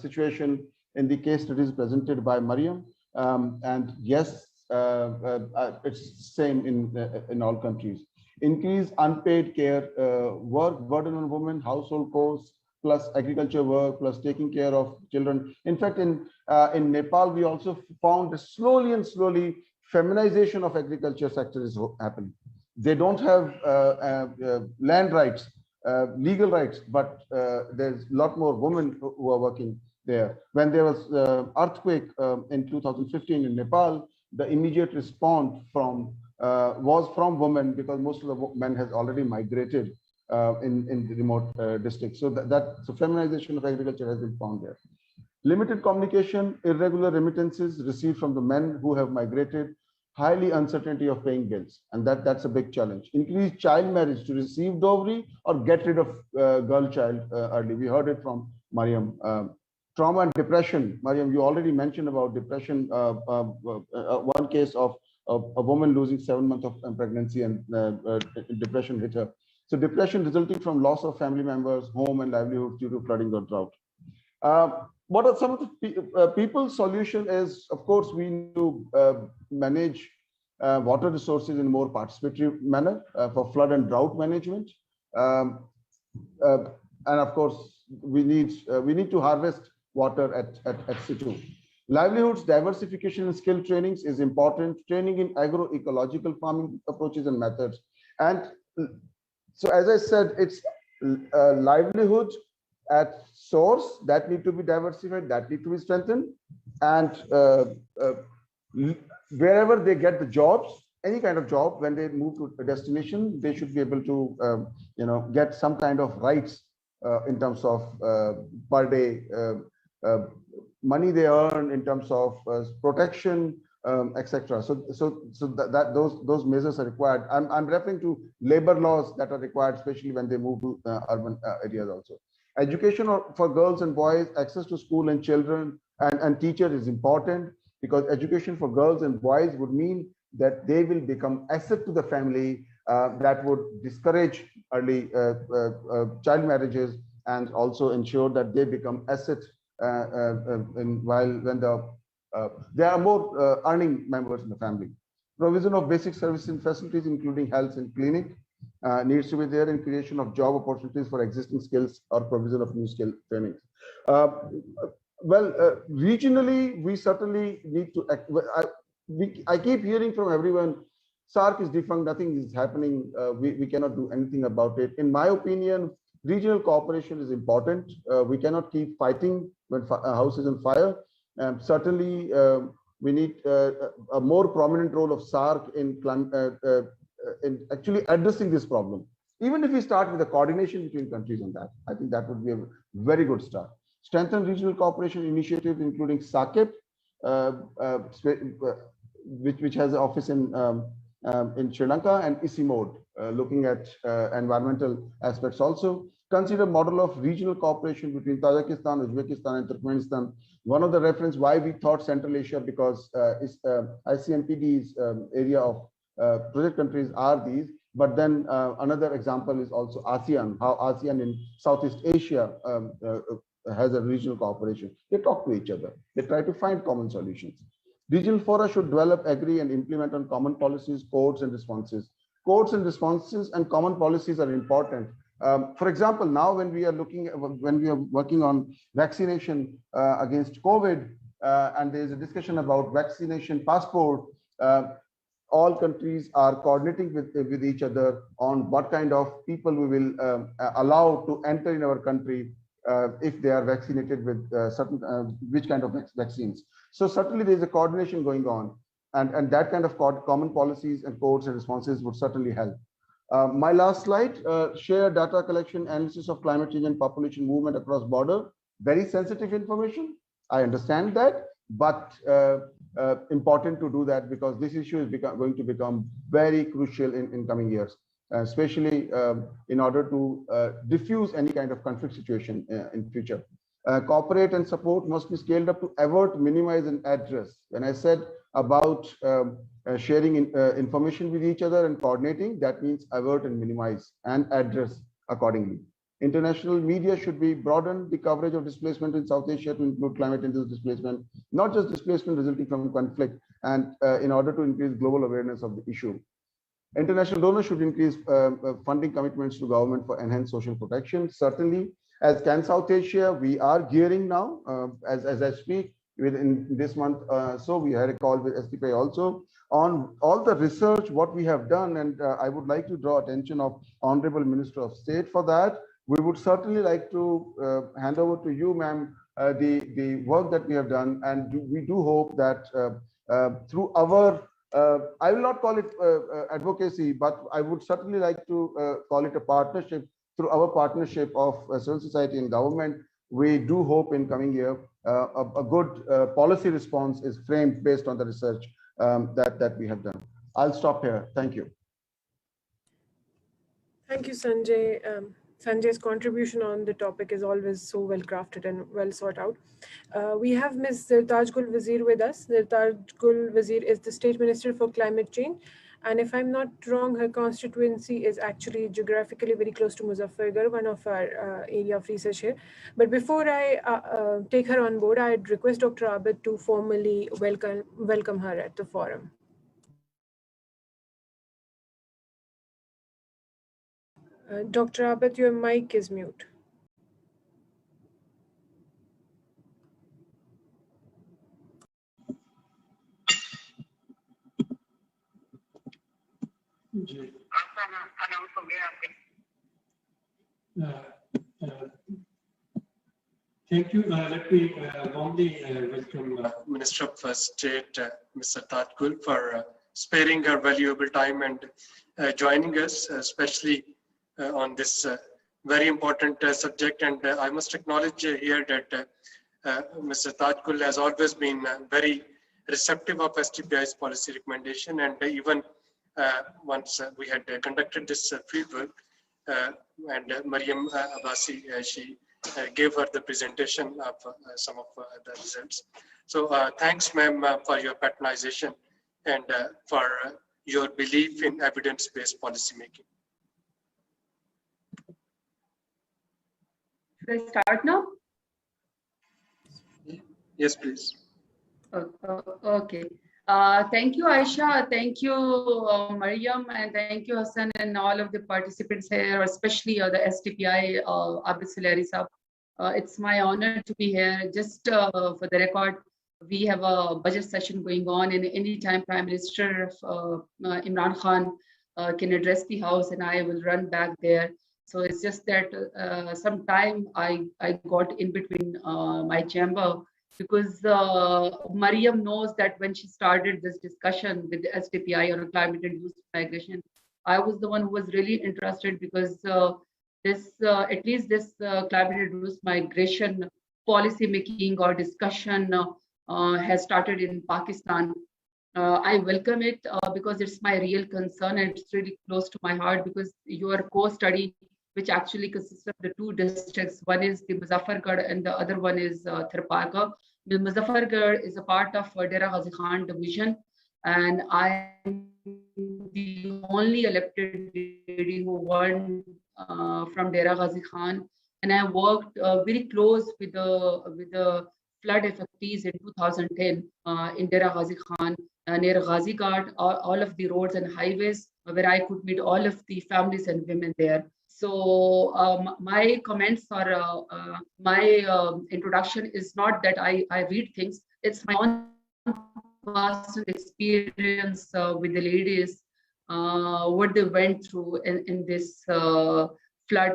situation in the case studies presented by Mariam. And yes, it's same in all countries. Increase unpaid care work burden on women, household costs, plus agriculture work, plus taking care of children. In fact, in Nepal, we also found that slowly and slowly feminization of agriculture sector is happening. They don't have land rights, legal rights, but there's a lot more women who are working there. When there was earthquake in 2015 in Nepal, the immediate response was from women, because most of the men has already migrated in the remote districts. So so feminization of agriculture has been found there. Limited communication, irregular remittances received from the men who have migrated, highly uncertainty of paying bills, and that's a big challenge. Increased child marriage to receive dowry or get rid of girl child early. We heard it from Mariam. Trauma and depression. Mariam, you already mentioned about depression. One case of a woman losing 7 months of pregnancy and depression hit her. So depression resulting from loss of family members, home and livelihood due to flooding or drought. What are some of the people's solution is, of course, we need to manage water resources in a more participatory manner for flood and drought management. And of course, we need to harvest water at situ. Livelihoods, diversification and skill trainings is important. Training in agroecological farming approaches and methods. And so, as I said, it's livelihood at source that need to be diversified, that need to be strengthened, and wherever they get the jobs, any kind of job, when they move to a destination, they should be able to get some kind of rights in terms of per day money they earn, in terms of protection, etc. So those measures are required. I'm referring to labor laws that are required, especially when they move to urban areas also. Education for girls and boys, access to school and children and teachers is important, because education for girls and boys would mean that they will become asset to the family. That would discourage early child marriages and also ensure that they become asset when there are more earning members in the family. Provision of basic services and facilities, including health and clinic, needs to be there, in creation of job opportunities for existing skills or provision of new skill trainings. Regionally, we certainly need to act. I keep hearing from everyone, SARC is defunct, nothing is happening, we cannot do anything about it. In my opinion, regional cooperation is important. We cannot keep fighting when a house is on fire. Certainly, we need a more prominent role of SARC in actually addressing this problem. Even if we start with the coordination between countries on that, I think that would be a very good start. Strengthen regional cooperation initiatives, including SAKIP, which has an office in Sri Lanka, and ICIMOD, looking at environmental aspects also. Consider model of regional cooperation between Tajikistan, Uzbekistan, and Turkmenistan. One of the reference why we thought Central Asia, because ICMPD's area of project countries are these. But then another example is also ASEAN, how ASEAN in Southeast Asia has a regional cooperation. They talk to each other. They try to find common solutions. Regional fora should develop, agree, and implement on common policies, codes, and responses. Codes and responses and common policies are important. For example, now when we are working on vaccination against COVID, and there is a discussion about vaccination passport, all countries are coordinating with each other on what kind of people we will allow to enter in our country if they are vaccinated with certain which kind of vaccines. So certainly there is a coordination going on, and that kind of common policies and codes and responses would certainly help. My last slide, share data collection, analysis of climate change and population movement across border. Very sensitive information. I understand that, but important to do that, because this issue is going to become very crucial in coming years, especially in order to diffuse any kind of conflict situation in future. Cooperate and support must be scaled up to avert, minimize, and address. When I said about sharing information with each other and coordinating, that means avert and minimize and address accordingly. International media should be broadened the coverage of displacement in South Asia to include climate-induced displacement, not just displacement resulting from conflict, and in order to increase global awareness of the issue. International donors should increase funding commitments to government for enhanced social protection, certainly, As Can South Asia, we are gearing now, as I speak, within this month. So we had a call with STPI also on all the research, what we have done. And I would like to draw attention of Honorable Minister of State for that. We would certainly like to hand over to you, ma'am, the work that we have done. And we do hope that through our, I will not call it advocacy, but I would certainly like to call it a partnership. Through our partnership of civil society and government, we do hope in coming year a good policy response is framed based on the research that we have done. I'll stop here. Thank you. Thank you, Sanjay. Sanjay's contribution on the topic is always so well crafted and well sought out. We have Ms. Zertajgul Wazir with us. Zertajgul Wazir is the State Minister for Climate Change. And if I'm not wrong, her constituency is actually geographically very close to Muzaffargarh, one of our area of research here. But before I take her on board, I'd request Dr. Abid to formally welcome her at the forum. Dr. Abid, your mic is mute. Thank you. Let me warmly welcome Minister of State, Mr. Zertajgul, for sparing her valuable time and joining us, especially on this very important subject. And I must acknowledge here that Mr. Zertajgul has always been very receptive of STPI's policy recommendation, and even once we had conducted this fieldwork, and Mariam Abbasi, she gave her the presentation of some of the results. So thanks, ma'am, for your patronization and for your belief in evidence-based policy making. Should I start now? Yes, please. Okay. Thank you, Aisha. Thank you, Mariam, and thank you, Hassan, and all of the participants here, especially the STPI, Abid Sulari Saab. It's my honor to be here. Just for the record, we have a budget session going on, and anytime Prime Minister Imran Khan can address the House, and I will run back there. So it's just that sometime I got in between my chamber, because Mariam knows that when she started this discussion with the STPI on climate-induced migration, I was the one who was really interested, because at least this climate-induced migration policy making or discussion has started in Pakistan. I welcome it because it's my real concern, and it's really close to my heart, because your co-study, which actually consists of the two districts. One is the Muzaffargarh and the other one is Tharparkar. The Muzaffargarh is a part of Dera Ghazi Khan division, and I'm the only elected lady who won from Dera Ghazi Khan. And I worked very close with the flood affectees in 2010 in Dera Ghazi Khan, near Ghazi Ghat, all of the roads and highways, where I could meet all of the families and women there. So my comments or my introduction is not that I read things. It's my own personal experience with the ladies, what they went through in this flood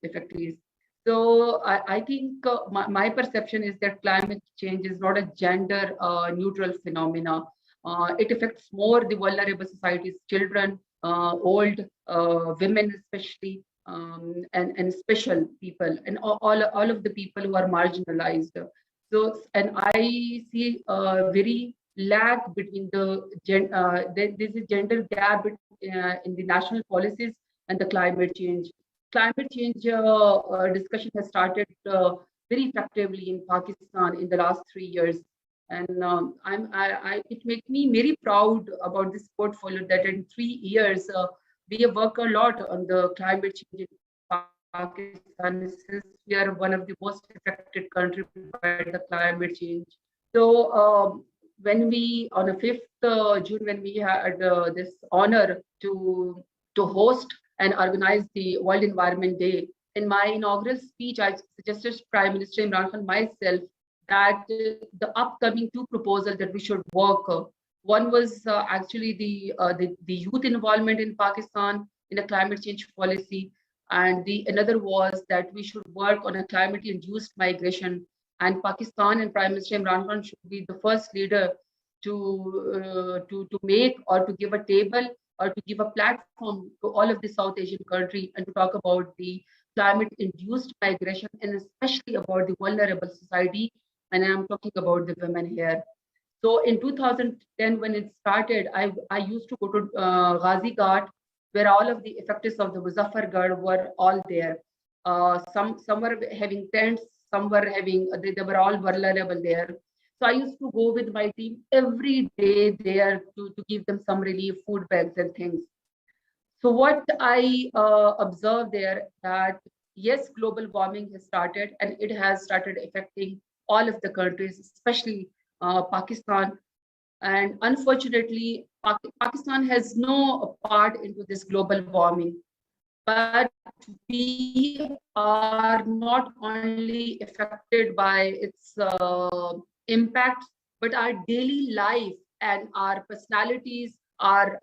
effects. So I think my perception is that climate change is not a gender neutral phenomena. It affects more the vulnerable societies, children, old, women especially, and special people, and all of the people who are marginalized. So, and I see a very lag between there's a gender gap in the national policies and the climate change. Climate change discussion has started very effectively in Pakistan in the last 3 years. And it makes me very proud about this portfolio that in 3 years, we have worked a lot on the climate change in Pakistan, since we are one of the most affected countries by the climate change. So when we, on the 5th June, when we had this honor to host and organize the World Environment Day, in my inaugural speech, I suggested to Prime Minister Imran Khan myself that the upcoming two proposals that we should work. One was actually the youth involvement in Pakistan in a climate change policy, and another was that we should work on a climate-induced migration. And Pakistan and Prime Minister Imran Khan should be the first leader to make or to give a table or to give a platform to all of the South Asian countries and to talk about the climate-induced migration and especially about the vulnerable society. And I'm talking about the women here. So in 2010, when it started, I used to go to Ghazi Ghat, where all of the effects of the Muzaffargarh were all there. Some were having tents, some were having, they were all vulnerable there. So I used to go with my team every day there to give them some relief, food bags and things. So what I observed there that yes, global warming has started and it has started affecting all of the countries, especially Pakistan. And unfortunately, Pakistan has no part into this global warming. But we are not only affected by its impact, but our daily life and our personalities, our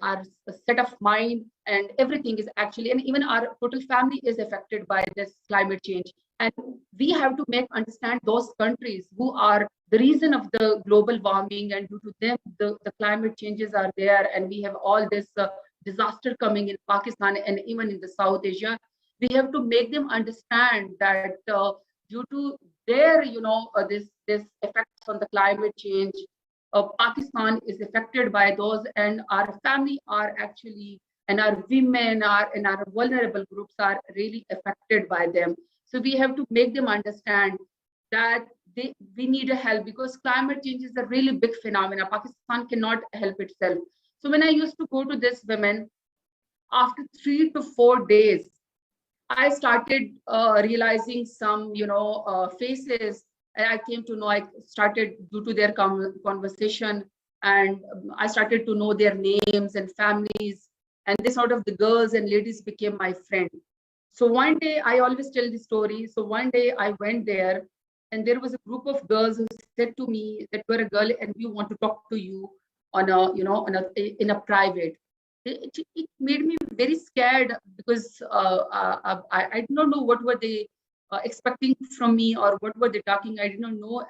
set of mind and everything is actually, and even our total family is affected by this climate change. And we have to understand those countries who are the reason of the global warming, and due to them, the climate changes are there. And we have all this disaster coming in Pakistan and even in the South Asia. We have to make them understand that due to their, this effects on the climate change, Pakistan is affected by those, and our family are actually, and our women are, and our vulnerable groups are really affected by them. So we have to make them understand that we need a help, because climate change is a really big phenomenon. Pakistan cannot help itself. So when I used to go to this women, after 3 to 4 days, I started realizing some, faces, and I came to know, I started due to their conversation, and I started to know their names and families, and this sort of the girls and ladies became my friend. So one day, I always tell the story. So one day I went there, and there was a group of girls who said to me that we're a girl and we want to talk to you on a, in a private. It made me very scared, because I did not know what were they expecting from me, or what were they talking. I did not know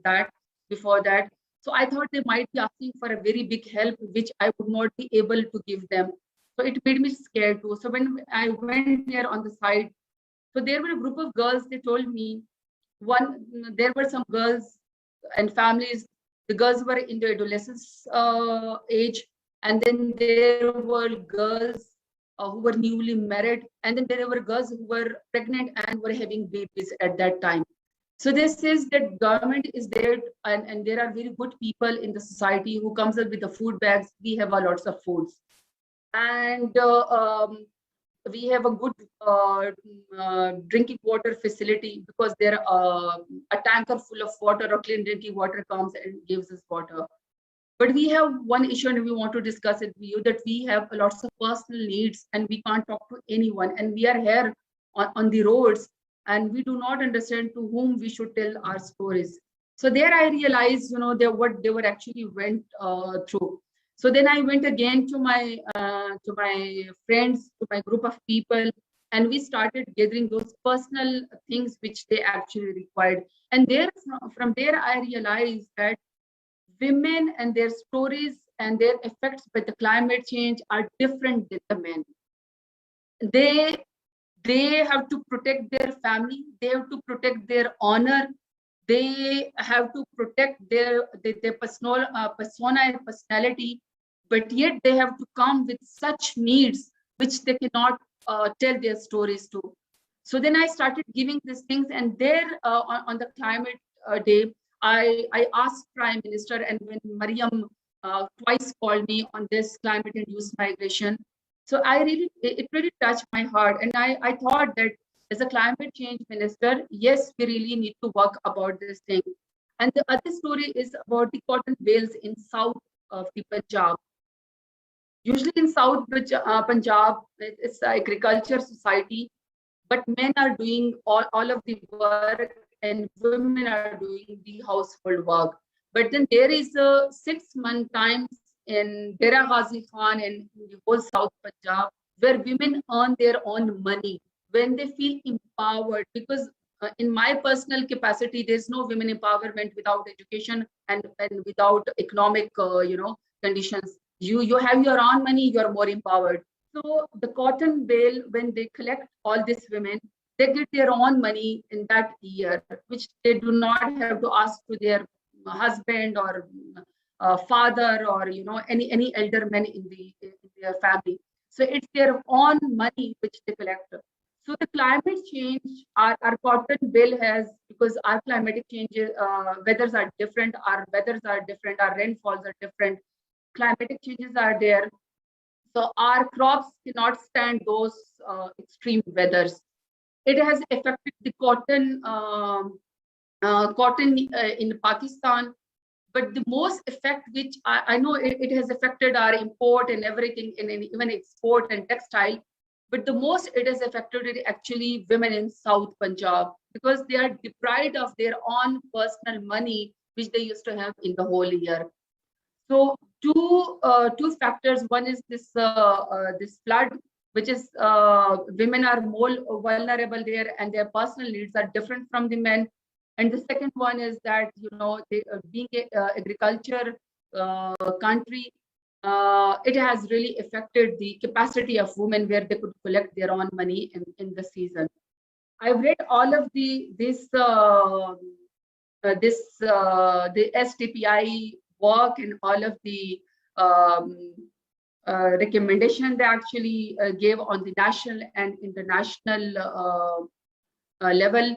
that before that. So I thought they might be asking for a very big help, which I would not be able to give them. So it made me scared too. So when I went there on the side, so there were a group of girls, they told me, there were some girls and families, the girls were in the adolescence age, and then there were girls who were newly married, and then there were girls who were pregnant and were having babies at that time. So this is that government is there, and there are very good people in the society who comes up with the food bags. We have lots of foods, and we have a good drinking water facility, because there a tanker full of water or clean drinking water comes and gives us water. But we have one issue, and we want to discuss it with you, that we have lots of personal needs and we can't talk to anyone, and we are here on the roads, and we do not understand to whom we should tell our stories. So there I realized, what they were actually went through. So then I went again to my friends, to my group of people, and we started gathering those personal things which they actually required. And from there, I realized that women and their stories and their effects by the climate change are different than the men. They have to protect their family. They have to protect their honor. They have to protect their persona and personality. But yet they have to come with such needs which they cannot tell their stories to. So then I started giving these things, and there on the climate day, I asked Prime Minister, and when Mariam twice called me on this climate-induced migration, so it really touched my heart, and I thought that as a climate change minister, yes, we really need to work about this thing. And the other story is about the cotton bales in south of the Punjab. Usually in South Punjab, it's an agriculture society. but men are doing all of the work and women are doing the household work. But then there is a 6-month time in Dera Ghazi Khan and the whole South Punjab where women earn their own money when they feel empowered. Because in my personal capacity, there's no women empowerment without education and without economic, conditions. You have your own money, you're more empowered. So the cotton bale, when they collect all these women, they get their own money in that year, which they do not have to ask to their husband or father or any elder men in their family. So it's their own money which they collect. So the climate change, our cotton bill has, because our climatic changes, weathers are different, our rainfalls are different, climatic changes are there. So our crops cannot stand those extreme weathers. It has affected the cotton in Pakistan, but the most effect which I know it has affected our import and everything, and even export and textile. But the most it has affected it actually women in South Punjab, because they are deprived of their own personal money which they used to have in the whole year. So two factors. One is this flood, which is women are more vulnerable there, and their personal needs are different from the men. And the second one is that they, being a agriculture country, it has really affected the capacity of women where they could collect their own money in the season. I've read all of the STPI work and all of the recommendation they actually gave on the national and international level.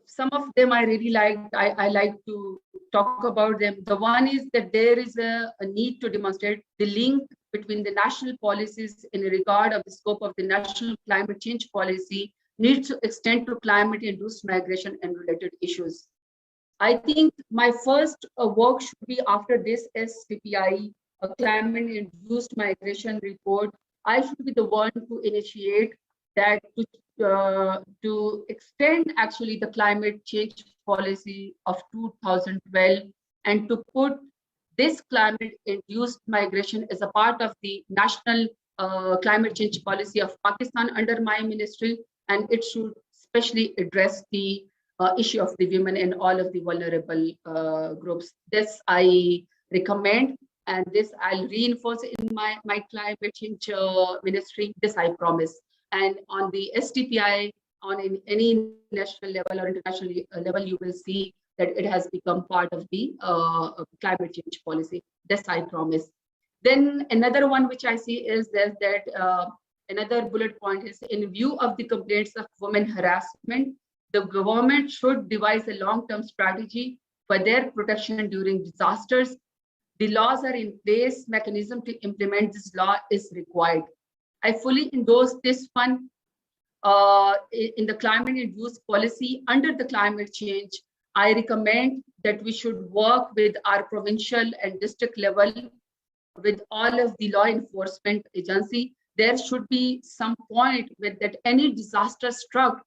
Some of them I really liked. I like to talk about them. The one is that there is a need to demonstrate the link between the national policies in regard of the scope of the national climate change policy needs to extend to climate-induced migration and related issues. I think my first work should be after this STPI, a climate-induced migration report. I should be the one to initiate that to extend actually the climate change policy of 2012 and to put this climate-induced migration as a part of the national climate change policy of Pakistan under my ministry, and it should especially address the issue of the women and all of the vulnerable groups. This I recommend, and this I'll reinforce in my climate change ministry. This I promise. And on the STPI, on any national level or international level, you will see that it has become part of the climate change policy. This I promise. Then another one which I see is that another bullet point is, in view of the complaints of women harassment, the government should devise a long-term strategy for their protection during disasters. The laws are in place, mechanism to implement this law is required. I fully endorse this one in the climate-induced policy under the climate change. I recommend that we should work with our provincial and district level, with all of the law enforcement agency. There should be some point with that any disaster struck,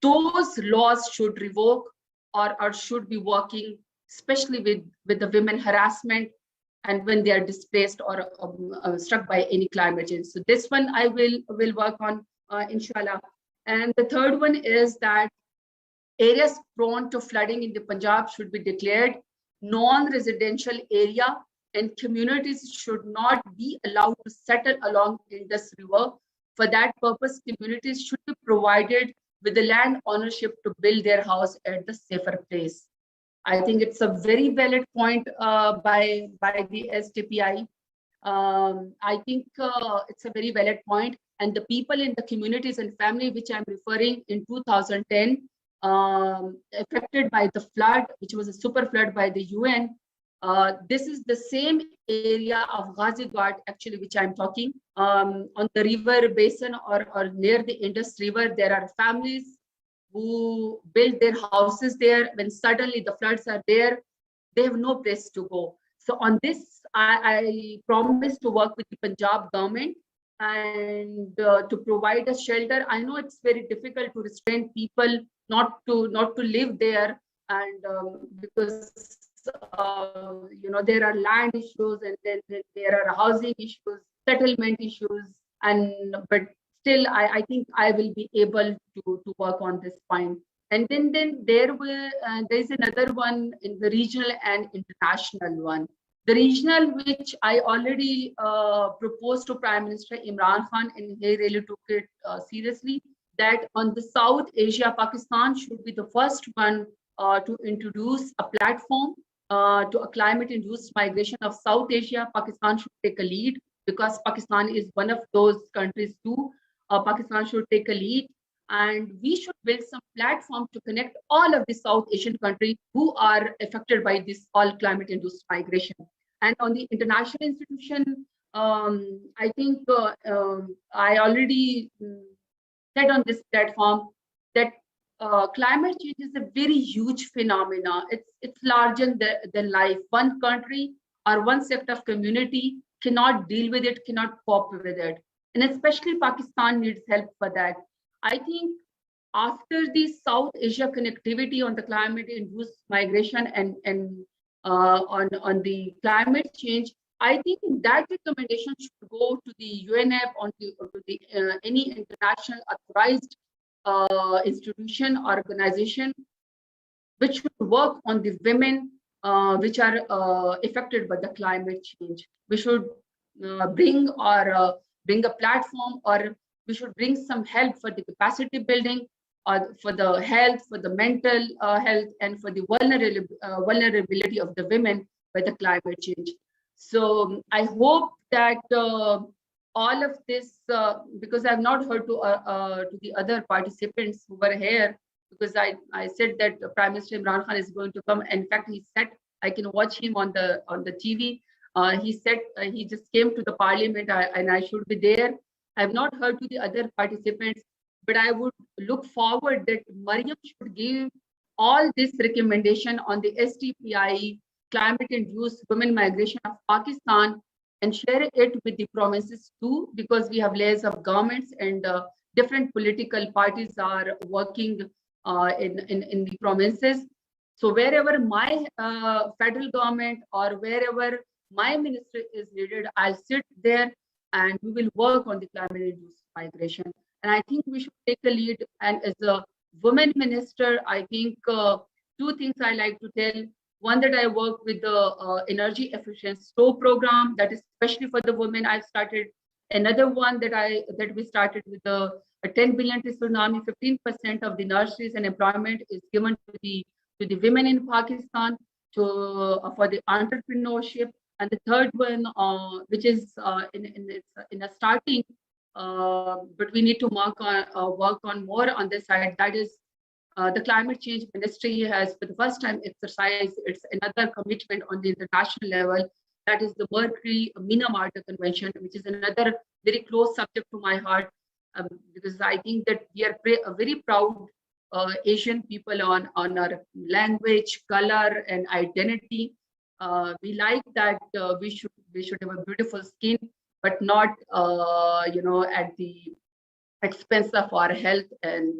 those laws should revoke or should be working, especially with the women harassment and when they are displaced or struck by any climate change. So this one I will work on, inshallah. And the third one is that areas prone to flooding in the Punjab should be declared non-residential area, and communities should not be allowed to settle along Indus River. For that purpose, communities should be provided with the land ownership to build their house at the safer place. I think it's a very valid point by the STPI. I think it's a very valid point, and the people in the communities and family which I'm referring in 2010 affected by the flood, which was a super flood by the UN. This is the same area of Ghazi Ghat actually which I'm talking on the river basin or near the Indus River. There are families who build their houses there. When suddenly the floods are there, they have no place to go. So on this, I promise to work with the Punjab government and to provide a shelter. I know it's very difficult to restrain people not to live there, and because there are land issues, and then there are housing issues, settlement issues, and but still I think I will be able to work on this point. And then there's another one in the regional and international one. The regional, which I already proposed to Prime Minister Imran Khan, and he really took it seriously, that on the South Asia, Pakistan should be the first one to introduce a platform to a climate-induced migration of South Asia. Pakistan should take a lead, because Pakistan is one of those countries too. Pakistan should take a lead, and we should build some platform to connect all of the South Asian countries who are affected by this all climate-induced migration. And on the international institution, I think I already said on this platform that climate change is a very huge phenomena. It's larger than life. One country or one sector of community cannot deal with it, cannot cope with it. And especially Pakistan needs help for that. I think after the South Asia connectivity on the climate-induced migration and on the climate change, I think that recommendation should go to the UNEP, to the any international authorized institution, organization, which should work on the women which are affected by the climate change. We should bring a platform, or we should bring some help for the capacity building, or for the health, for the mental health, and for the vulnerability of the women by the climate change. So I hope that all of this, because I've not heard to the other participants who were here, because I said that Prime Minister Imran Khan is going to come. In fact, he said I can watch him on the TV. He said he just came to the parliament, and I should be there. I have not heard to the other participants, but I would look forward that Mariam should give all this recommendation on the STPI, climate-induced women migration of Pakistan, and share it with the provinces too, because we have layers of governments, and different political parties are working in the provinces. So wherever my federal government or wherever my ministry is needed, I'll sit there and we will work on the climate-induced migration. And I think we should take the lead. And as a women minister, I think two things I like to tell. One, that I work with the energy efficient stove program, that is especially for the women. I've started another one that we started with a 10 billion tsunami. 15% of the nurseries and employment is given to the women in Pakistan for the entrepreneurship. And the third one, which is in a starting, but we need to work on more on this side. That is, the climate change ministry has for the first time exercised its another commitment on the international level. That is the Mercury Minamata Convention, which is another very close subject to my heart, because I think that we are very proud Asian people on our language, color, and identity. We like that we should have a beautiful skin, but not at the expense of our health and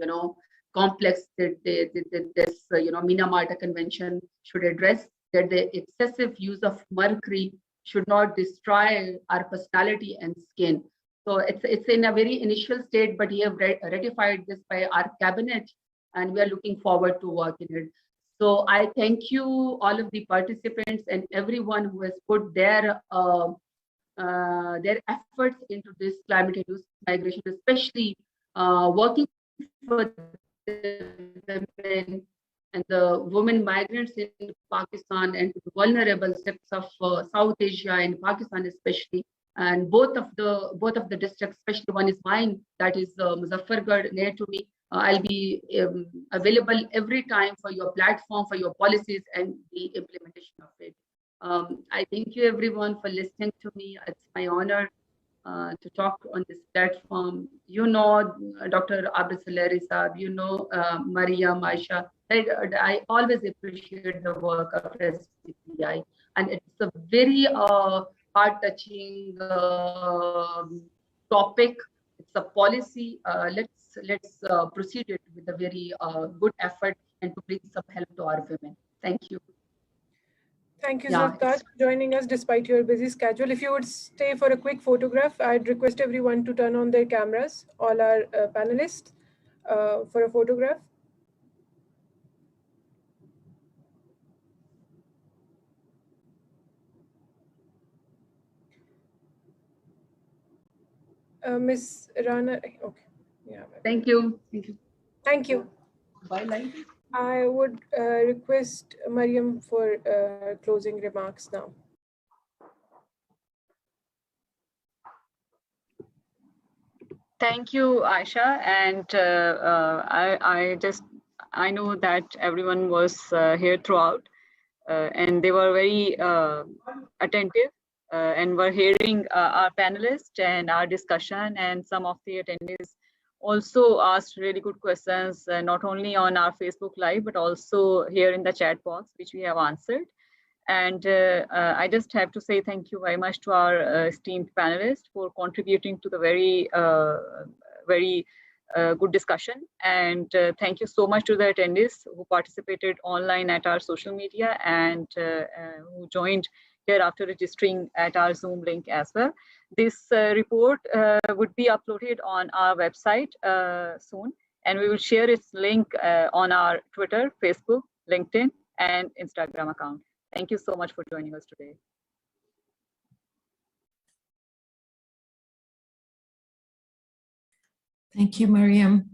complex that this Minamata Convention should address, that the excessive use of mercury should not destroy our personality and skin. So it's in a very initial state, but we have ratified this by our cabinet, and we are looking forward to work in it. So I thank you, all of the participants and everyone who has put their efforts into this climate-induced migration, especially working for the women and the women migrants in Pakistan and the vulnerable sectors of South Asia and Pakistan especially. And both of the districts, especially one is mine, that is Muzaffargarh, near to me. I'll be available every time for your platform, for your policies and the implementation of it. I thank you everyone for listening to me. It's my honor to talk on this platform. Dr. Abid Salari Saab, Mariam, Aisha. I always appreciate the work of STPI, and it's a very heart-touching topic, it's a policy. Let's proceed it with a very good effort and to bring some help to our women. Thank you. Thank you, Yeah, Zartaj, for joining us despite your busy schedule. If you would stay for a quick photograph, I'd request everyone to turn on their cameras, all our panelists, for a photograph. Miss Rana, okay. Yeah. Thank you. Thank you. Thank you. Bye, Lai. I would request Mariam for closing remarks now. Thank you, Aisha. And I know that everyone was here throughout, and they were very attentive and were hearing our panelists and our discussion, and some of the attendees also asked really good questions, not only on our Facebook Live, but also here in the chat box, which we have answered. And I just have to say thank you very much to our esteemed panelists for contributing to the very good discussion. And thank you so much to the attendees who participated online at our social media and who joined here after registering at our Zoom link as well. This report would be uploaded on our website soon, and we will share its link on our Twitter, Facebook, LinkedIn, and Instagram account. Thank you so much for joining us today. Thank you, Mariam.